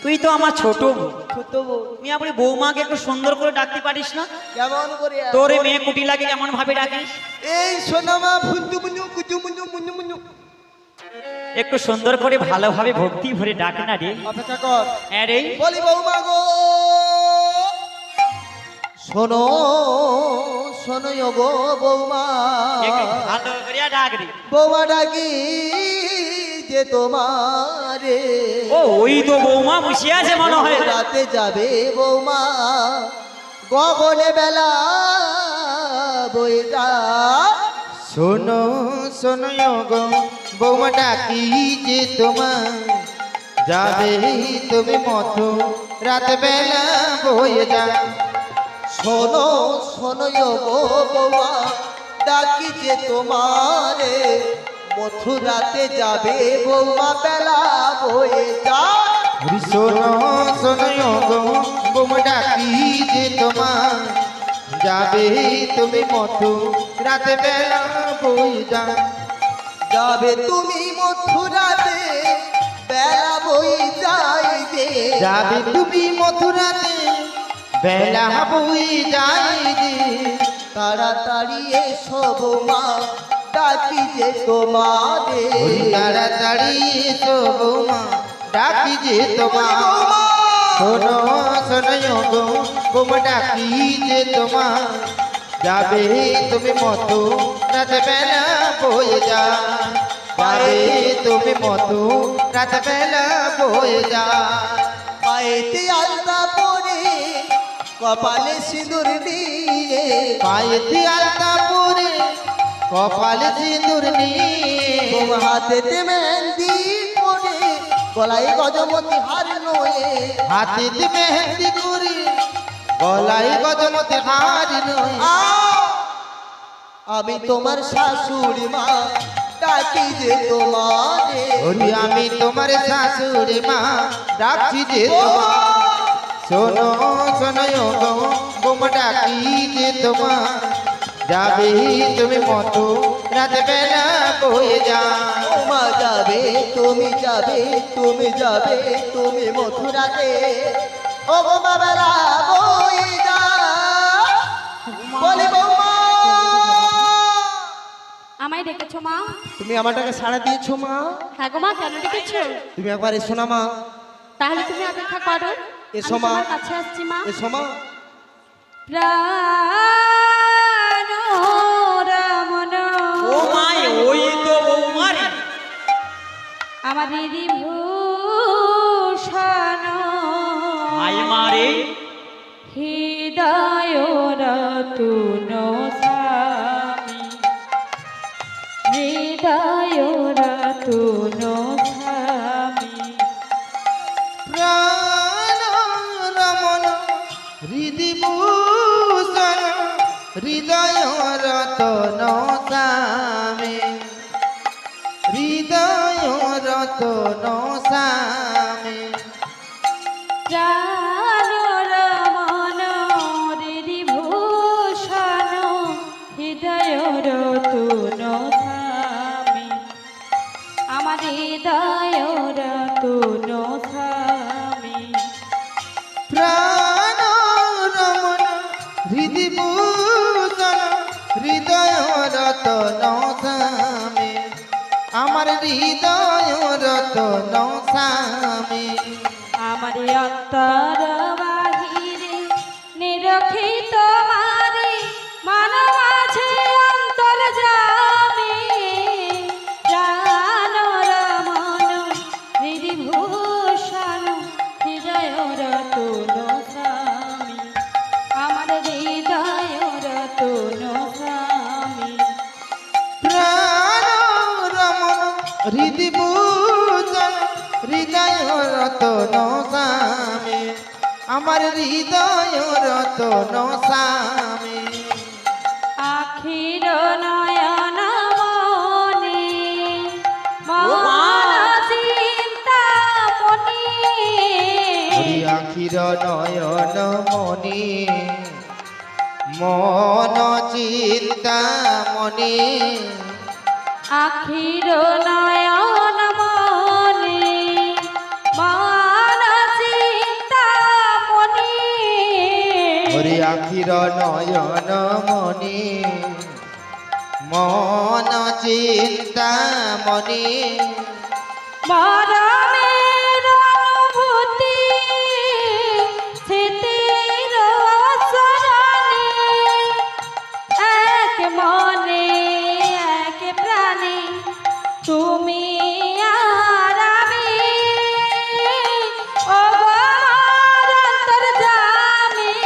তুই তো আমার ছোট বউ, ছোট বউ তুই আপনি বৌমাকে একটু সুন্দর করে ডাকতে পারিস না? কেমন করে? তোর এই মেয়ে কুটি লাগে কেমন ভাবে ডাকিস? এই সোনামা ফুন্দু মুনু কুচু মুনু মুনু মুনু। একটু সুন্দর করে ভালোভাবে ভক্তি ভরে ডাক না রে। অপেক্ষা কর। আরে বলি বৌমা গো, শোনো শোনো গো বৌমা, একটু ভালো করে ডাক রে। বৌমা ডাকি যে তোমারে। ও ওই তো বৌমা বসে আছে মনে হয়। রাতে যাবে বৌমা, গগনে বেলা বয়ে যা। শোনো শোনো গো বৌমা ডাকি যে তোমার, যাবে তুমি মতো রাত বেলা বয়ে যা। শোনো শোনো গো বৌমা, ডাকি যে তোমারে, মথুরাতে যাবে বৌমা বেলা বয়ে যা। ওরে শোনো শোনো গো বৌমা ডাকি যে তোমার, যাবে তুমি মতো রাত বেলা বয়ে যা। যাবে তুমি মথুরাতে বেলা বয়ে যাইবে, যাবে তুমি মথুরাতে বেলা বয়ে যাইবে। তাড়াতাড়ি এসো বৌমা, ডাকি যে তোমারে। ওই তাড়াতাড়ি এসো বৌমা, ডাকি যে তোমার। শোনো শোনো গো বৌমা ডাকি যে তোমার, যাবে তুমি মতো রাত বেলা বয়ে যা। যাবে তুমি মতো রাত বেলা বয়ে যা। পায়েতে আলতা পরে, কপালে সিঁদুর দিয়ে, পায়েতে আলতা পরে, কপালে সিঁদুর নিয়ে, বৌমা হাতেতে মেহেন্দি করে, গলায় গজমতি হার নয়ে। হাতেতে মেহেন্দি করে, গলায় গজমতি হার নয়। আমি তোমার শাশুড়ি মা, ডাকি যে তোমারে। ওরে আমি তোমার শাশুড়ি মা, ডাকছি যে তোমার। শোনো শোনো গো বৌমা ডাকি যে তোমার, যাবে তুমি মতো রাত বেলা বয়ে যায়। ও মা যাবে তুমি যাবে তুমি যাবে তুমি মথুরাতে, ও গো মা বেলা বয়ে যায়। বলি বৌমা, আমায় ডেকেছো মা? তুমি আমাটাকে সাড়া দিয়েছো মা? হ্যাঁ গো মা, কেন ডেকেছো? তুমি একবার এসো না মা, তাহলে তুমি অপেক্ষা করো, এসো আমি মা। তোমার কাছে আসছি মা। এসো মা। প্রাণ রমণ ও মাই, ওই তো বৌমারি। আমার ভূষণ আই মারে হৃদয় রতুন স্বামী, হৃদয় রতুন স্বামী। প্রাণ রমণ হৃদিভূষণ হৃদয় রতন স্বামী, হৃদয় রতন স্বামী। প্রাণ রমণ হৃদিভূষণ হৃদয় রতুন স্বামী, আমার হৃদয় রতুন স্বামী। প্রাণ রমণ হৃদিভূষণ হৃদয় রতন স্বামী, আমার হৃদয় রতন স্বামী। আমার অন্তর বাহিরে নিরখিত মারি মানব আছে অন্তর জামি। প্রাণ রমণ হৃদিভূষণ হৃদয় রতুন স্বামী, আমার হৃদয় রতুন স্বামী। প্রাণ রমণ হৃদিভূষণ হৃদয় রতন স্বামী, আমার হৃদয় রতন স্বামী। আখির নয়ন মনি মন চিন্তা মনি, হরি আখির নয়ন মনি মন চিন্তা মনি। আখির নয়ন মনি মন চিন্তা মনি, হরি আখির নয়ন মনি মন চিন্তা মনি। মরমের অনুভূতি স্মৃতির সরণি, এক মনে এক প্রাণে তুমি আর আমি, ও গো আমার অন্তর্যামী।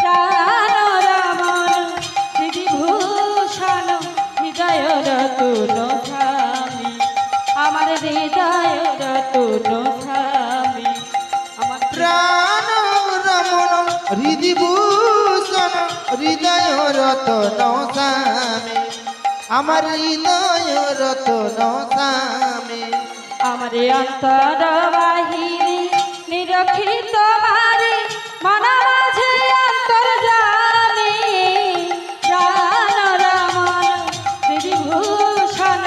প্রাণ রমণ হৃদিভূষণ হৃদয় রতুন স্বামী, আমার হৃদয় রতুন স্বামী। আমার প্রাণ রমণ হৃদিভূষণ হৃদয় রতন স্বামী, আমার হৃদয় রতন স্বামী। আমার অন্তর বাহিরে নিরখিত মারি মন মাঝে অন্তর জানি। প্রাণ রমণ হৃদিভূষণ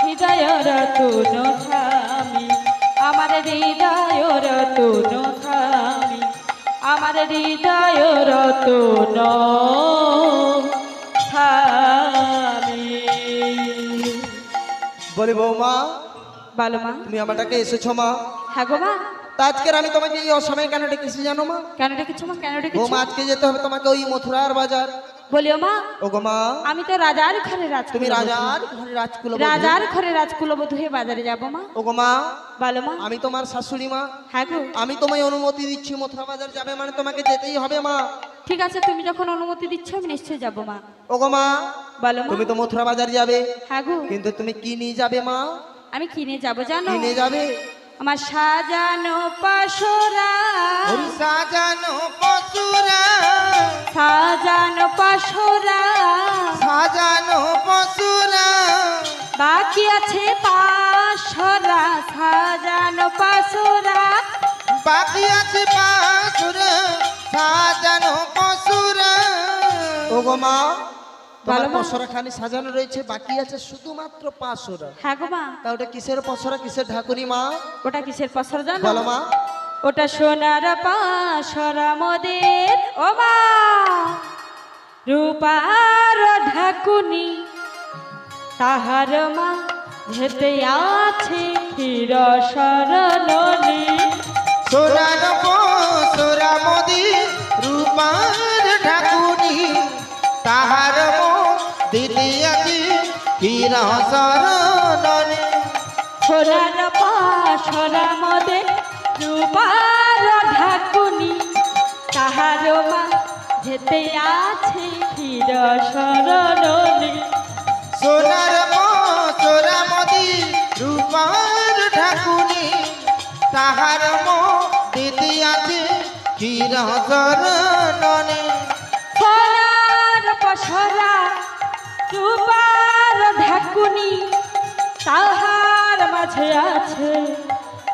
হৃদয় রতুন স্বামী, আমার হৃদয় রতুন স্বামী, আমার হৃদয় রতুন স্বামী। বলি বৌমা, বলো মা। তুমি আমাটাকে এসেছো মা? হ্যাঁ গো মা। তা আজকের আমি তোমাকে এই অসময়ে কেন ডেকেছি জানো মা? কেন ডেকেছো মা? কেন ডেকেছো? বৌমা আজকে যেতে হবে তোমাকে ওই মথুরার বাজার। বলিও মা, ও গো মা, আমি তো রাজার ঘরে তুমি রাজকুলবধূ। রাজার ঘরে রাজকুল রাজার ঘরে রাজকুলবধূ হয়ে বাজারে যাব মা। ও গো মা, বলো মা। আমি তোমার শাশুড়ি মা, হ্যাঁ গো। আমি তোমায় অনুমতি দিচ্ছি মথুরা বাজার যাবে মানে তোমাকে যেতেই হবে মা। ঠিক আছে, তুমি যখন অনুমতি দিচ্ছ আমি নিশ্চয়ই যাব মা। ও গো মা, বলো মা। তুমি তো মথুরা বাজার যাবে, হ্যাঁ গো। কিন্তু তুমি কি নিয়ে যাবে মা? আমি কিনে যাব জানো? কি নিয়ে যাবে? আমার সাজানো পাশরা, হরি সাজানো পশুরা, সাজানো পাশরা, সাজানো পশুরা, বাকি আছে পাশরা, সাজানো পাশরা, বাকি আছে পাশুরা, সাজানো পশুরা। ও গো মা, তোমার বলো মা। পসরা খানি সাজানো রয়েছে, বাকি আছে শুধুমাত্র পাঁচশোরা। হ্যাঁ গো মা। তা ওটা কিসের পসরা, কিসের ঢাকুনি মা? ওটা কিসের পসরা জানো? বলো মা। ওটা সোনার পাশরা মোদের ও মা, রূপার ঢাকুনি তাহার মা যেতে আছে ক্ষীর সরণী। সোনার সোরা মোদি রূপার ঢাকুনি তাহার দিদি আছি ক্ষীর শরণে। সোনার পাশরা মোদের রূপার ঢাকুনি তাহার মা যেতে আছে ক্ষীর সরণী। সোনার সোরা মোদি রূপার ঢাকুনি তাহার দিদি আছে ক্ষীর শরণে। সোনার পসরা রূপার ঢাকুনি তাহার মাঝে আছে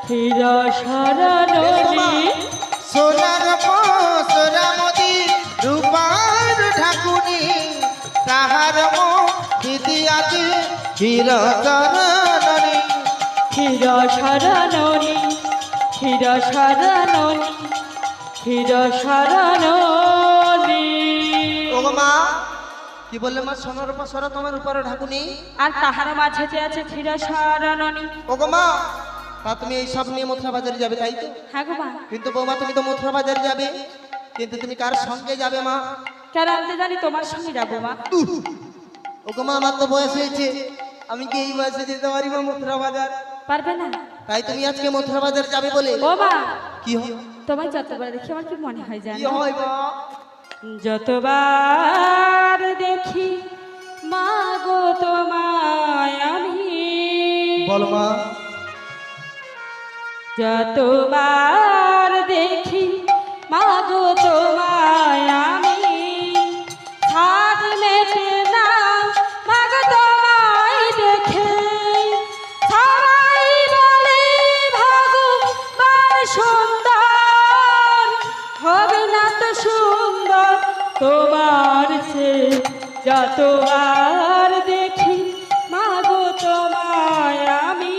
ক্ষীর সরণী। সোনার সোরা মোদি রূপার ঢাকুনি তাহার দিদি আছে ক্ষীর শরণে। ক্ষীর সরণী, ক্ষীর সরণী, ক্ষীর সরণী। ওগো মা, কি বললে মা? সোনার পসরা তোমার উপরে ঢাকুনি, আর তাহার মাঝে যে আছে ক্ষীর সরণী। ওগো মা, তা তুমি এই সব নিয়ে মথুরা বাজারে যাবে তাই তো? হ্যাঁ গো মা। কিন্তু বৌমা তুমি তো মথুরা বাজারে যাবে, কিন্তু তুমি কার সঙ্গে যাবে মা? কেন আমি তো জানি তোমার সঙ্গে যাবো মা। ওগো মা, আমার তো বয়স হয়েছে, আমি কি এই বয়সে যেতে পারি মা মথুরা বাজার? পারবে না? তাই তুমি আজকে মথুরা বাজার যাবে বলে? ও মা, কি হয়? তোমায় যতবার দেখি আমার কি মনে হয় কি জানো? হয় মা? যতবার দেখি মা গো তোমায় আমি, বলো মা। যতবার দেখি মা গো তোমায় আমি, হাত মেটে না মা গো তোমায় দেখে। সবাই বলে ভগবান সুন্দর, হবে না তো সুন্দর তোমার চেয়ে। যতবার দেখি মা গো তোমায় আমি।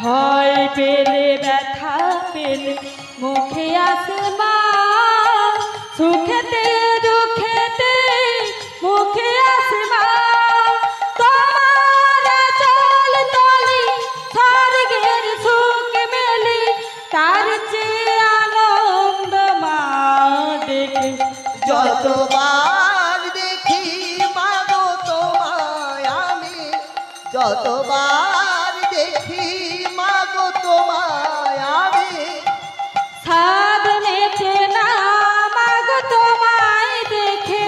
ভয় পেলে ব্যথা পেলে মুখে আসে মা, সুখেতে দুঃখেতে মুখে আসে মা। তোমার চল তলি স্বর্গের সুখ মেলি, তার চেয়ে আনন্দ মা দেখে। যতবার দেখি মা গো তোমায় আমি, যতবার দেখি মা গো তোমায় আমি, সাদ মেটে না মা গো তোমায় দেখে।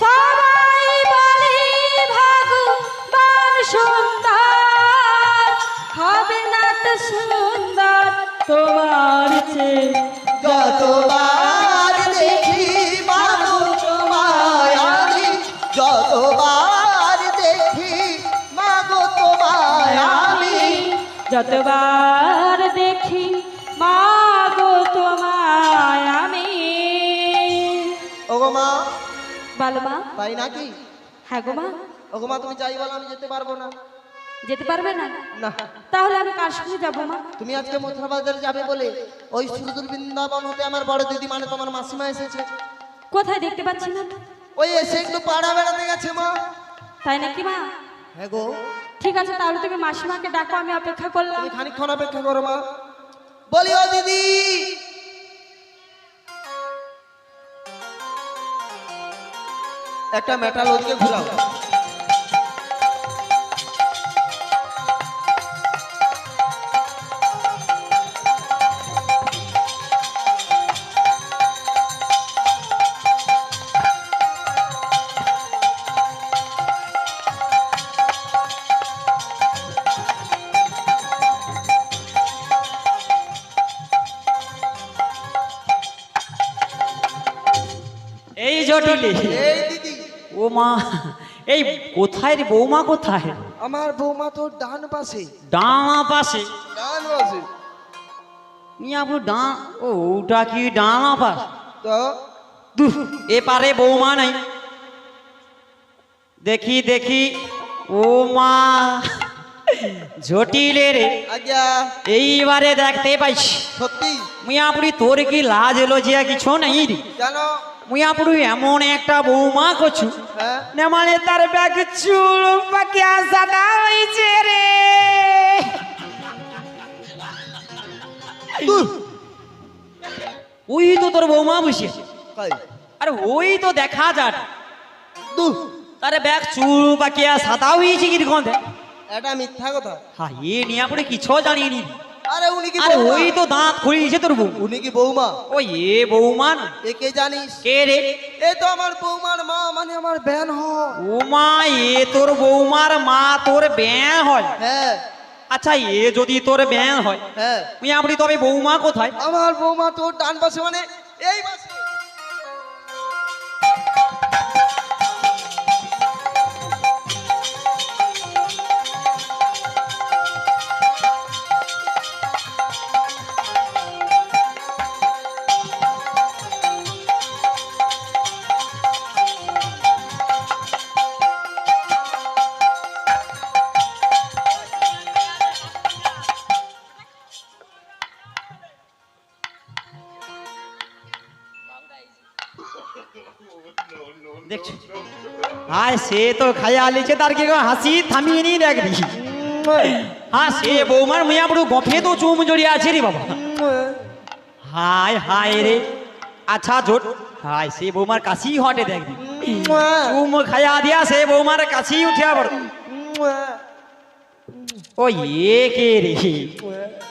সবাই বলে ভগবান সুন্দর, হবে না তো সুন্দর তোমার চেয়ে। যতবার দেখি মা গো তোমায় আমি, যতবার দেখি মা গো তোমায় আমি। যতবার দেখি মা গো তোমায় আমি। ওগো মা, বলো মা। তাই নাকি? হ্যাঁ গো মা। ওগো মা, তুমি যাই বলো আমি যেতে পারবো না। যেতে পারবে না? না, তাহলে আমি কার সঙ্গে যাবো মা? তুমি আজকে মথুরা বাজারে যাবে বলে ওই সুদূর বৃন্দাবন হতে আমার বড় দিদি মানে তোমার মাসিমা এসেছে। কোথায় দেখতে পাচ্ছি না তো? ওই এসে একটু পাড়া বেড়াতে গেছে মা। তাই নাকি মা? হ্যাঁ গো। ঠিক আছে, তাহলে তুমি মাসিমাকে ডাকো, আমি অপেক্ষা করলাম। তুমি খানিকক্ষণ অপেক্ষা করো মা। বলি ও দিদি, একটা মেটাল ওদিকে ঘুরাও। এই জটিলে এই দিদি, ও মা, এই কোথায় রে বৌমা কোথায়? আমার বৌমা তোর ডান পাশে। ডানা পাশে? ডান পাশে মিয়াপুর ডান, ও ওটা কি ডানা পাশ? তো দুহ, এপারে বৌমা নাই। দেখি দেখি, ও মা জটিলে রে, আজ্ঞা এইবারে দেখতে পাইছি। সত্যি মিয়াপুরি তোর কি লাজ লজিয়া কিছু নাই রে? জানো? মিয়াপুরি এমন একটা বৌমা করছু হ্যাঁ না, মানে তার ব্যাগ চুল পাকিয়া সাদা হয়েছে রে। ওই তো তোর বৌমা বসে, তাই আরে ওই তো দেখা যাট, দু তারে ব্যাগ চুল পাকিয়া সাদা হয়েছে কিরকম দেখ। এটা মিথ্যা কথা। হ্যাঁ এ নিয়ে পড়ে কিছু জানিনি। আরে উনি কি আরে বৌমা? ওই তো দাঁত খুলিয়েছে তোর বউ। উনি কি বৌমা? ওই এ বৌমা না? একে জানিস? কে রে? এ তো আমার বৌমার মা, মানে আমার বেন হয়। ও মা, এ তোর বৌমার মা তোর ব্যাঁ হয়? হ্যাঁ আচ্ছা এ যদি তোর ব্যাঁ হয়, হ্যাঁ মিয়াপুরি তবে বৌমা কোথায়? আমার বৌমা তোর ডান পাশে, মানে এই পাশে। দেখছো, হ্যাঁ সে তো খাইয়া লিছে, তার কি হাসি থামিয়ে নি দেখবি। হ্যাঁ সে বৌমার মিয়াপুরি গফে তো চুম জড়িয়ে আছে রে বাবা। হায় হায় রে, আচ্ছা জোট, হায় সে বৌমার কাছি হটে দেখবি, চুম খাইয়া দিয়া সে বৌমার কাছি উঠে আবার। ও এ কে রে?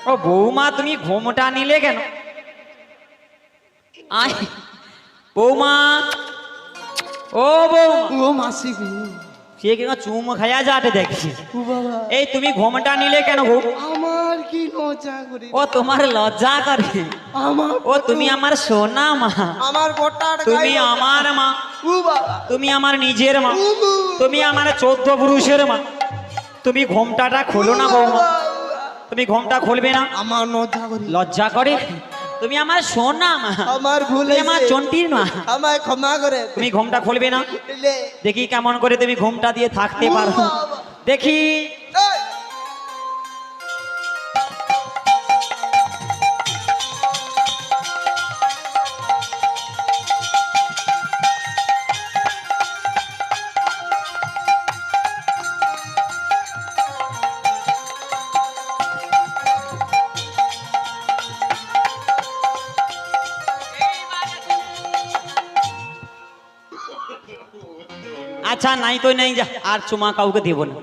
ও বৌমা তুমি ঘোমটা নিলে কেন? আয় বৌমা, ও বৌমা। ও মাসি গো। সে কি চুম খাইয়া যাটে দেখছি। ও বাবা, এই তুমি ঘোমটা নিলে কেন গো? আমার কি লজ্জা করে। ও তোমার লজ্জা করে? আমার ও তুমি আমার সোনা মা, আমার গোটা তুমি আমার মা, ও বাবা, তুমি আমার নিজের মা, ও গো। তুমি আমার 14 পুরুষের মা। তুমি ঘোমটাটা খোলো না বৌমা, তুমি ঘোমটা খুলবে না? আমার লজ্জা করে। লজ্জা করে? তুমি আমার সোনা মা, আমার ভুল তুমি আমার হয়েছে। চন্টির মা, আমায় ক্ষমা করে দে। তুমি ঘোমটা খুলবে না? লে। দেখি কেমন করে তুমি ঘোমটা দিয়ে থাকতে পারো, দেখি। এই, আচ্ছা নাই তো নাই, যা আর চুমা কাউকে দেব না।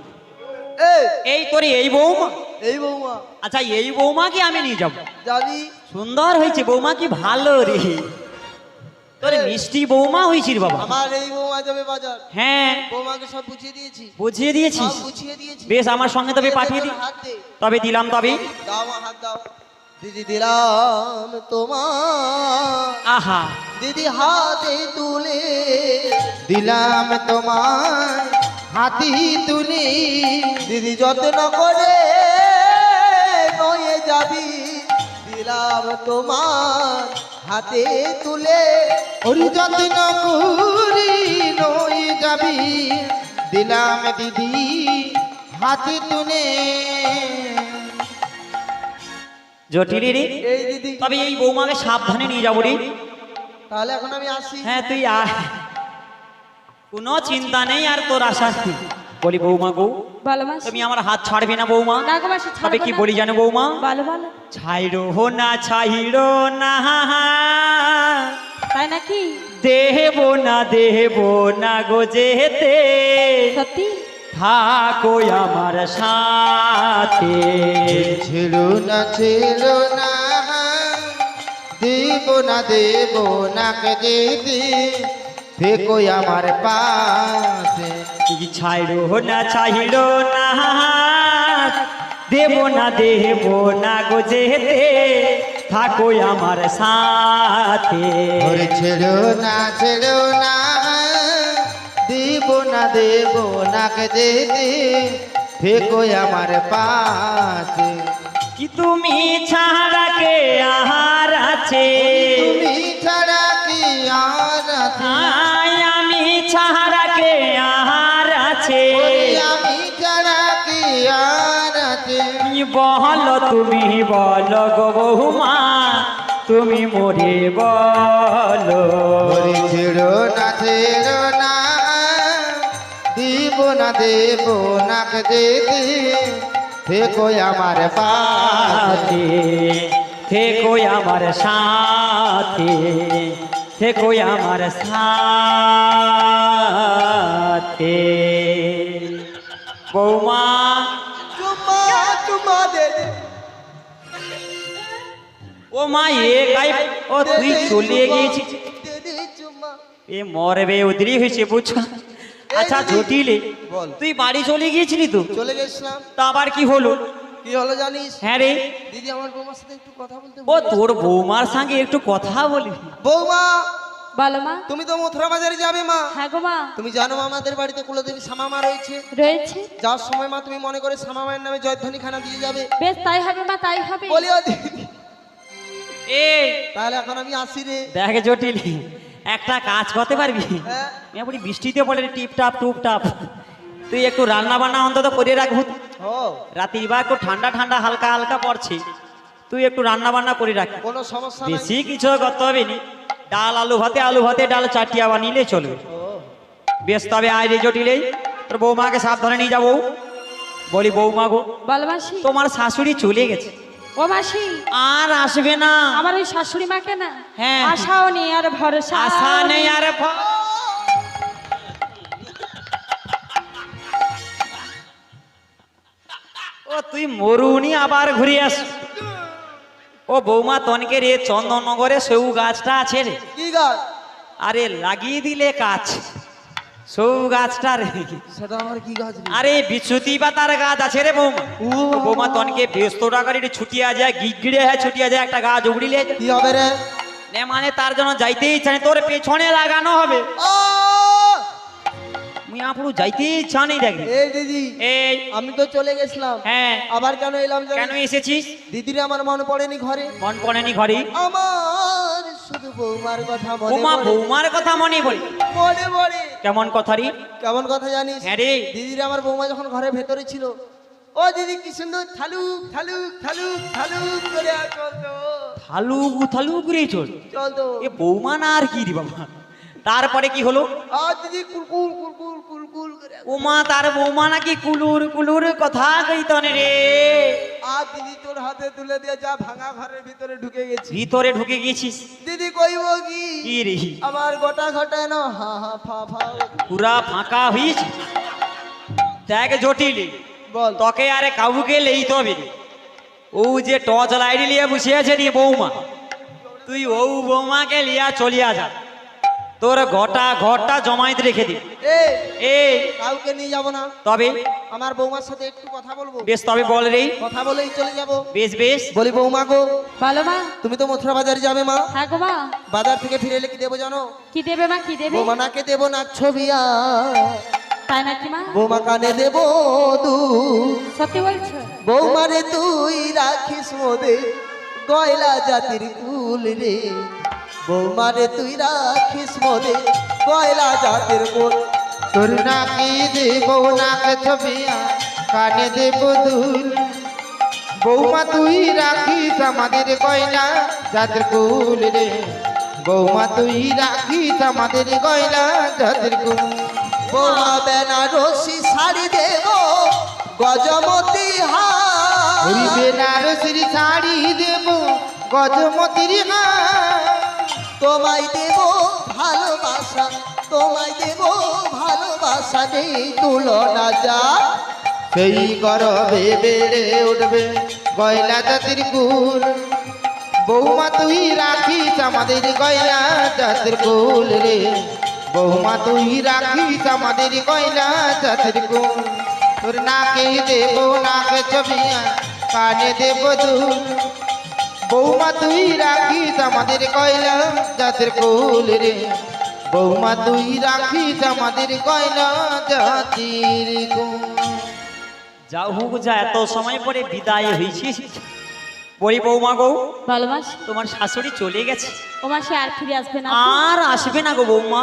এই, এই তোর এই বৌমা? এই বৌমা আচ্ছা এই বৌমা কি আমি নিয়ে যাব? যাবি? সুন্দর হয়েছে বৌমা, কি ভালো রে, তোর মিষ্টি বৌমা হয়েছিস বাবা। আমার এই বৌমা যাবে বাজার। হ্যাঁ বৌমাকে সব বুঝিয়ে দিয়েছি। বুঝিয়ে দিয়েছিস? সব বুঝিয়ে দিয়েছি। বেশ, আমার সঙ্গে তবে পাঠিয়ে দি। হাত দে। তবে দিলাম, তবে দাও আমার হাত দাও। দিদি দিলাম তোমার, আহা দিদি হাতে তুলে। দিলাম তোমার হাতি তুলি, দিদি যত্ন করে নয়ে যাবি। দিলাম তোমার হাতে তুলে। ওরি যত্ন করি নই যাবি। দিলাম দিদি হাতি তুলে। জটিলি রে, এই দিদি, তবে এই বৌমাকে সাবধানে নিয়ে যাবো রে। তাহলে এখন আমি আসি। হ্যাঁ তুই আয়, কোনো চিন্তা নেই আর তোর আশা নেই। বলি বৌমা গো, বলো মাসি। তুমি আমার হাত ছাড়বে না বৌমা? না গো মাসি, তবে ছাড়বো কি না। বলি জানো বৌমা? বলো বলো। ছাইড়ো না ছাইড়ো না, তাই নাকি? দেব না গো যেতে, সত্যি? থাকো আমার সাথে। ছেড়ো না দেব না কে যেতে, থেকো আমার পাশে। কি ছাইড়ো না দেব না গো যেতে, থাকো আমার সাথে। ওরে ছেড়ো না দেব না দেব নাকে যেতে থেকো আমার পাশে কি তুমি ছাড়া কে আহার আছে তুমি ছাড়া কি আর আছে আয় আমি ছাড়া কে আহার আছে আমি ছাড়া কি আর আছে তুমি বলো গো বহুমা তুমি মোরে বলো ওরে ছেড়ো না দিব না দেব নাকে যেতে থেকো আমার পাশে থেকো আমার সাথে থেকো আমার সাথে বৌমা চুম্মা চুম্মা দে ও মা এ গাই ও তুই চলে গিয়েছিস দে দে চুম্মা এ মরবে উদরি হয়েছে বুঝছো আচ্ছা জটিলে বল। তুই বাড়ি চলে গিয়েছিলি তো চলে গেছিলাম তা আবার কি হলো কি হলো জানিস হ্যাঁ রে দিদি আমার বৌমার সাথে একটু কথা বলতে ও তোর বৌমার সঙ্গে একটু কথা বলি বৌমা বলো মা। তুমি তো মথুরা বাজারে যাবে মা হ্যাঁ গো মা, তুমি জানো আমাদের বাড়িতে কুলদেবী শ্যামামা রয়েছে রয়েছে। যাওয়ার সময় মা তুমি মনে করে শ্যামামায়ের নামে জয়ধ্বনি খানা দিয়ে যাবে বেশ তাই হবে মা, তাই হবে। বলি ও দিদি এ তাহলে এখন আমি আসি রে দেখ জটিল একটা কাজ করতে পারবি হ্যাঁ আমি বলি বৃষ্টিতে পড়ে টিপ টাপ টুপ টাপ তুই একটু রান্না বান্না অন্তত করে রাখবো ও রাতের বা একটু ঠান্ডা ঠান্ডা হালকা হালকা পড়ছে তুই একটু রান্না বান্না করে রাখ কোনো সমস্যা নাই বেশি কিছু করতে হবে নি ডাল আলু ভাতে ডাল চাটিয়া বানিলে চলবে ও বেশ তবে আয় রে জটিলেই তোর বৌমাকে সাবধানে নিয়ে যাবো বলি বৌমা গো বলো মাসি। তোমার শাশুড়ি চলে গেছে ও মাসি, আর আসবে না আমার ওই শাশুড়ি মাকে না হ্যাঁ। আশাও নেই আর ভরসা আশা নেই আর ও তুই মরুনি আবার ঘুরে আস ও বৌমা তনকে রে চন্দননগরে সেউ গাছটা আছে রে কি গাছ আরে লাগিয়ে দিলে কাজ সেউ গাছটা রে সেটা আমার কি গাছ রে আরে বিচ্ছুতি পাতার গাছ আছে রে বৌমা ও ও বৌমা তনকে ব্যস্ত টাকার ছুটিয়া যায় গিগড়ে হয় ছুটিয়া যায় একটা গাছ উগড়িলে কি হবে রে নে মানে তার জন্য যাইতেই ইচ্ছা নেই তোর পেছনে লাগানো হবে ও মুই আপুরু যাইতেই ইচ্ছা নেই দেখবি এই দিদি এই আমি তো চলে গেছিলাম হ্যাঁ আবার কেন এলাম জানিস? কেন এসেছিস দিদির আমার মনে পড়েনি ঘরে মন পড়েনি ঘরে আমার শুধু বৌমার কথা মনে বৌমা পড়ে। বৌমার কথা মনে পড়ে মনে পড়ে কেমন কথা রে কেমন কথা জানিস হ্যাঁ রে দিদির আমার বৌমা যখন ঘরের ভেতরে ছিল ও দিদি কি সুন্দর থালুক থালুক থালুক থালুক করে চলতো থালু থালু করে চল চলতো এ বৌমা না আর কি রে বাবা তারপরে কি হলো আর দিদি কুলকুল কুলকুল কুলকুল করে ও মা তার বৌমা নাকি কুলুর কুলুর কথা কইতনে রে আর দিদি তোর হাতে তুলে দিয়ে যা ভাঙা ঘরের ভিতরে ঢুকে গেছি ভিতরে ঢুকে গেছিস দিদি কইব কি কি রে আমার গোটা ঘটা না হা হা ফা ফা পুরা ফাঁকা হইস দেখ জটিল বল তোকে আরে কাউকে লেইতে হবে রে। ও যে টর্চ লাইট লিয়ে বসে আছে রে বৌমা তুই ও বৌমাকে লিয়া চলিয়া যা তোর ঘরটা জমাইতে রেখে দি এই এই কাউকে নিয়ে যাব না তবে আমার বৌমার সাথে একটু কথা বলবো বেশ তবে বল রে কথা বলেই চলে যাব বেশ বেশ বলি বৌমা গো বলো মা। তুমি তো মথুরা বাজারে যাবে মা হ্যাঁ গো মা, বাজার থেকে ফিরে এলে কি দেবো জানো কি দেবে মা, কি দেবে? বৌমা নাকে দেবো না ছবিয়া তাই নাকি মা? বৌমা কানে দেবো দুধ সত্যি বলছো? বৌমারে তুই রাখিস মোদে গয়লা জাতির কুল রে বৌমারে তুই রাখিস মোদে গয়লা জাতির কুল তোর নাকি দেব নাকে ছবিয়া কানে দেব দুল বৌমা তুই রাখিস আমাদের গয়না যাদের কুল রে বৌমা তুই রাখিস আমাদের গয়না যাদের কুল বৌমা বেনারসি শাড়ি দেবো গজমতি ওই হার বেনারসির শাড়ি দেব গজমতির হার তোমায় দেব ভালোবাসা তোমায় দেব ভালোবাসা নেই তুলনা যা সেই গরবে বেড়ে উঠবে গয়লা জাতির কুল বৌমা তুই রাখিস আমাদের গয়লা জাতির কুল রে বৌমা তুই রাখিস আমাদের গয়লা জাতির কুল তোর নাকে দেব নাকে ছবিয়া কানে দেব দুল বৌমা তুই রাখিস আমাদের গয়লা জাতির কুল রে বৌমা তুই রাখিস আমাদের গয়না জাতির গুণ। যা হোক যা এত সময় পরে বিদায় হয়েছিস বলি বৌমা গো বলো মাসি। তোমার শাশুড়ি চলে গেছে ও মাসি আর ফিরে আসবে না তো? আর আসবে না গো বৌমা।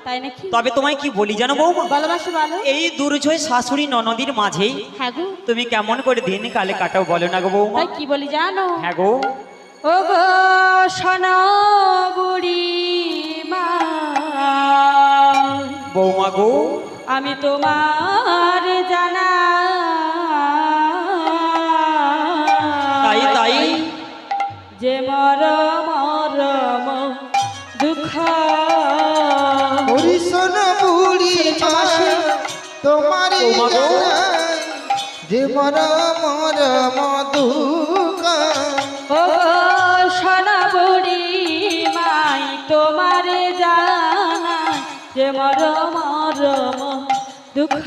তাই নাকি? তবে তোমায় কি বলি জানো বৌমা, বলো মাসি বলো। এই দুর্জয় শাশুড়ি ননদীর মাঝেই হ্যাঁ গো। তুমি কেমন করে দিন কালে কাটাও বলো না গো বৌমা। তাই কি বলি জানো? হ্যাঁ গো ও গো সোনা বুড়ি মা, বৌমা গো আমি তোমার জানা তাই তাই যে মরম দুঃখ হরিশন বুড়ি মা তোমার বৌমা গো। যে মর দুঃখ। ও সোনা বুড়ি মাই তোমার জানা যে মরম দুঃখ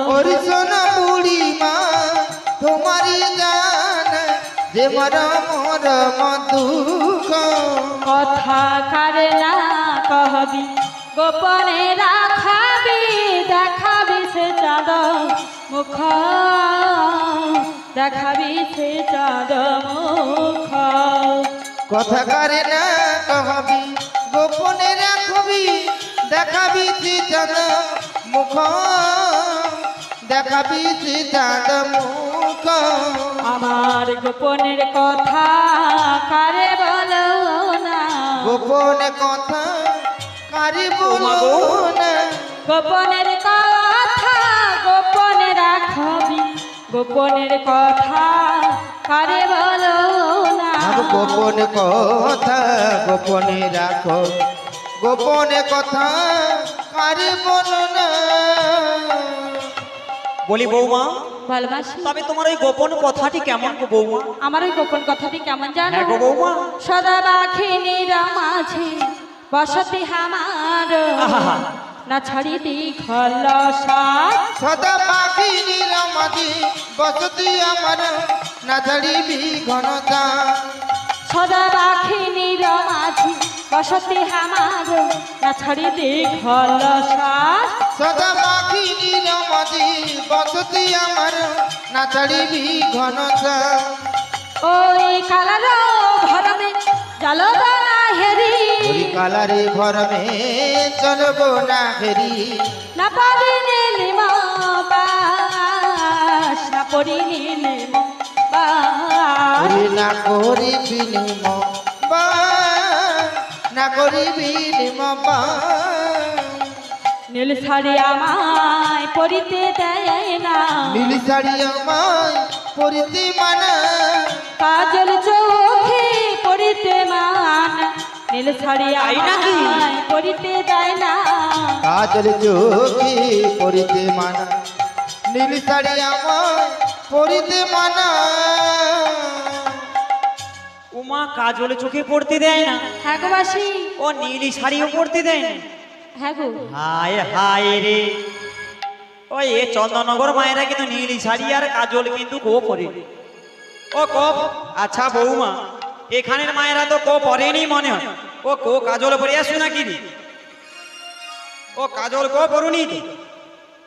হরিশন বুড়ি মা তোমার জান যে মর দুঃখ। কথা কারে না কহবি গোপনে রাখাবি দেখাবি সে চাঁদ মুখ দেখাবি সে চাঁদ মুখ কথা কারে না কহবি গোপনে রাখবি দেখাবি শ্রী চাঁদ মুখ দেখাবি শ্রী চাঁদ মুখ। আমার গোপনের কথা কারে বলো না গোপনে কথা কারে বলো না। গোপনের কথা গোপনে রাখবি গোপনের কথা কারে বলো না আর গোপনে কথা গোপনে রাখো গোপনে কথা কারে বলো না। বলি বৌমা, ভালোবাসি তবে তোমার ওই গোপন কথাটি কেমন গো বৌমা? আমার ওই গোপন কথাটি কেমন জানো? হ্যাঁ গো বৌমা। সদা বাখিনীর মাঝে বসতি হামার আহা। না ছাড়িবি খলসা সদা পাখিনীর মাঝে বসতি আমার না ছাড়িবি ঘনতা। সদা বাখিনীর মাঝে বসতি হামার না ছাড়িবি খলসা সদা পাখিনীর মাঝে বসতি আমার না ছাড়িবি ঘনতা। ওই কালার ভরমে জলদানা হেরি ওই কালারে ঘর মে চলবো না হেরি। না পারি নীলিম বাস না পরি নীলিম বাস ওরে না করি বিনিম বা না করি বিনিম বা। নীল শাড়ি আমায় পরিতে দেয় না নীল শাড়ি আমায় পরিতে মানা। কাজল চোখে পরিতে মান নীল শাড়ি তাই নাকি? আমায় পরিতে দেয় না কাজল চোখে পরিতে মানা। নীল শাড়ি আমায় পরিতে মানা। উমা কাজল চোখে পড়তে দেয় না, হ্যাঁ গো বাসি ও নীলি শাড়িও পড়তে দেয় না। হ্যাঁ গো হায় হায় রে, ওই এ চন্দননগর মায়েরা কিন্তু নীলি শাড়ি আর কাজল কিন্তু কো পরে। ও কপ আচ্ছা বৌমা, এখানের মায়েরা তো কো পরেনি মনে হয়। ও কো কাজল পরে আসো নাকি? ও কাজল কো পরুনি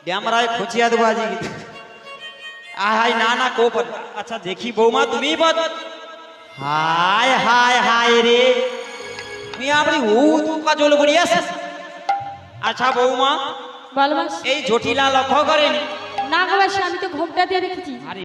ড্যামরায় খুঁচিয়া দেবো আজি। আয় না না কো পর। আচ্ছা দেখি বৌমা তুমি বল। হায় হায় হায় রে, তুমি আপনি ও তো কাজল পরে আসে। আচ্ছা বৌমা, বল বাসি এই জটিলা লক্ষ্য করেনি? না গো বাসি আমি তো ঘোমটা দিয়ে রেখেছি। আরে